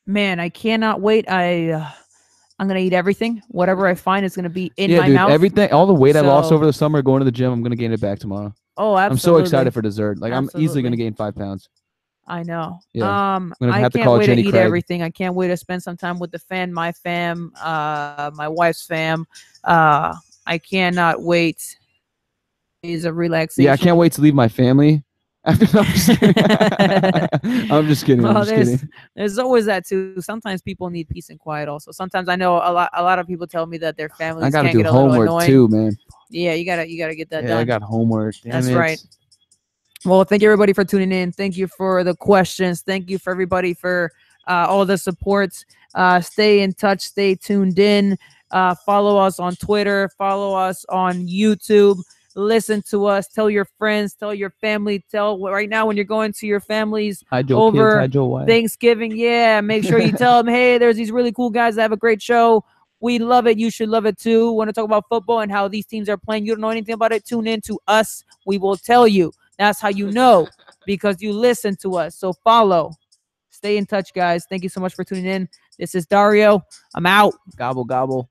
Man, I cannot wait. I'm gonna eat everything. Whatever I find is gonna be in my dude, mouth. everything, all the weight I lost So- over the summer going to the gym, I'm gonna gain it back tomorrow. Oh, absolutely. I'm so excited for dessert. Like I'm easily Absolutely. gonna gain 5 pounds. I know. Yeah. I'm gonna I have to can't call wait Jenny to eat Craig. everything. I can't wait to spend some time with the fam, my fam, my wife's fam. I cannot wait. Is a relaxation. Yeah, I can't wait to leave my family. I'm just kidding. I'm just kidding. Well, I'm just kidding. there's always that too. Sometimes people need peace and quiet. Also, sometimes I know a lot of people tell me that their families I gotta can't do get a little homework annoying. too, man. Yeah, you gotta get that Yeah, done. I got homework. Damn That's it. right. Well, thank you everybody for tuning in. Thank you for the questions. Thank you for everybody for all the supports. Stay in touch. Stay tuned in. Follow us on Twitter. Follow us on YouTube. Listen to us. Tell your friends. Tell your family. Tell right now when you're going to your families Hi, Joe over kids. Hi, Joe wife. Thanksgiving. Yeah, make sure you tell them, hey, there's these really cool guys that have a great show. We love it. You should love it too. Want to talk about football and how these teams are playing? You don't know anything about it? Tune in to us. We will tell you. That's how you know, because you listen to us. So follow. Stay in touch, guys. Thank you so much for tuning in. This is Dario. I'm out. Gobble, gobble.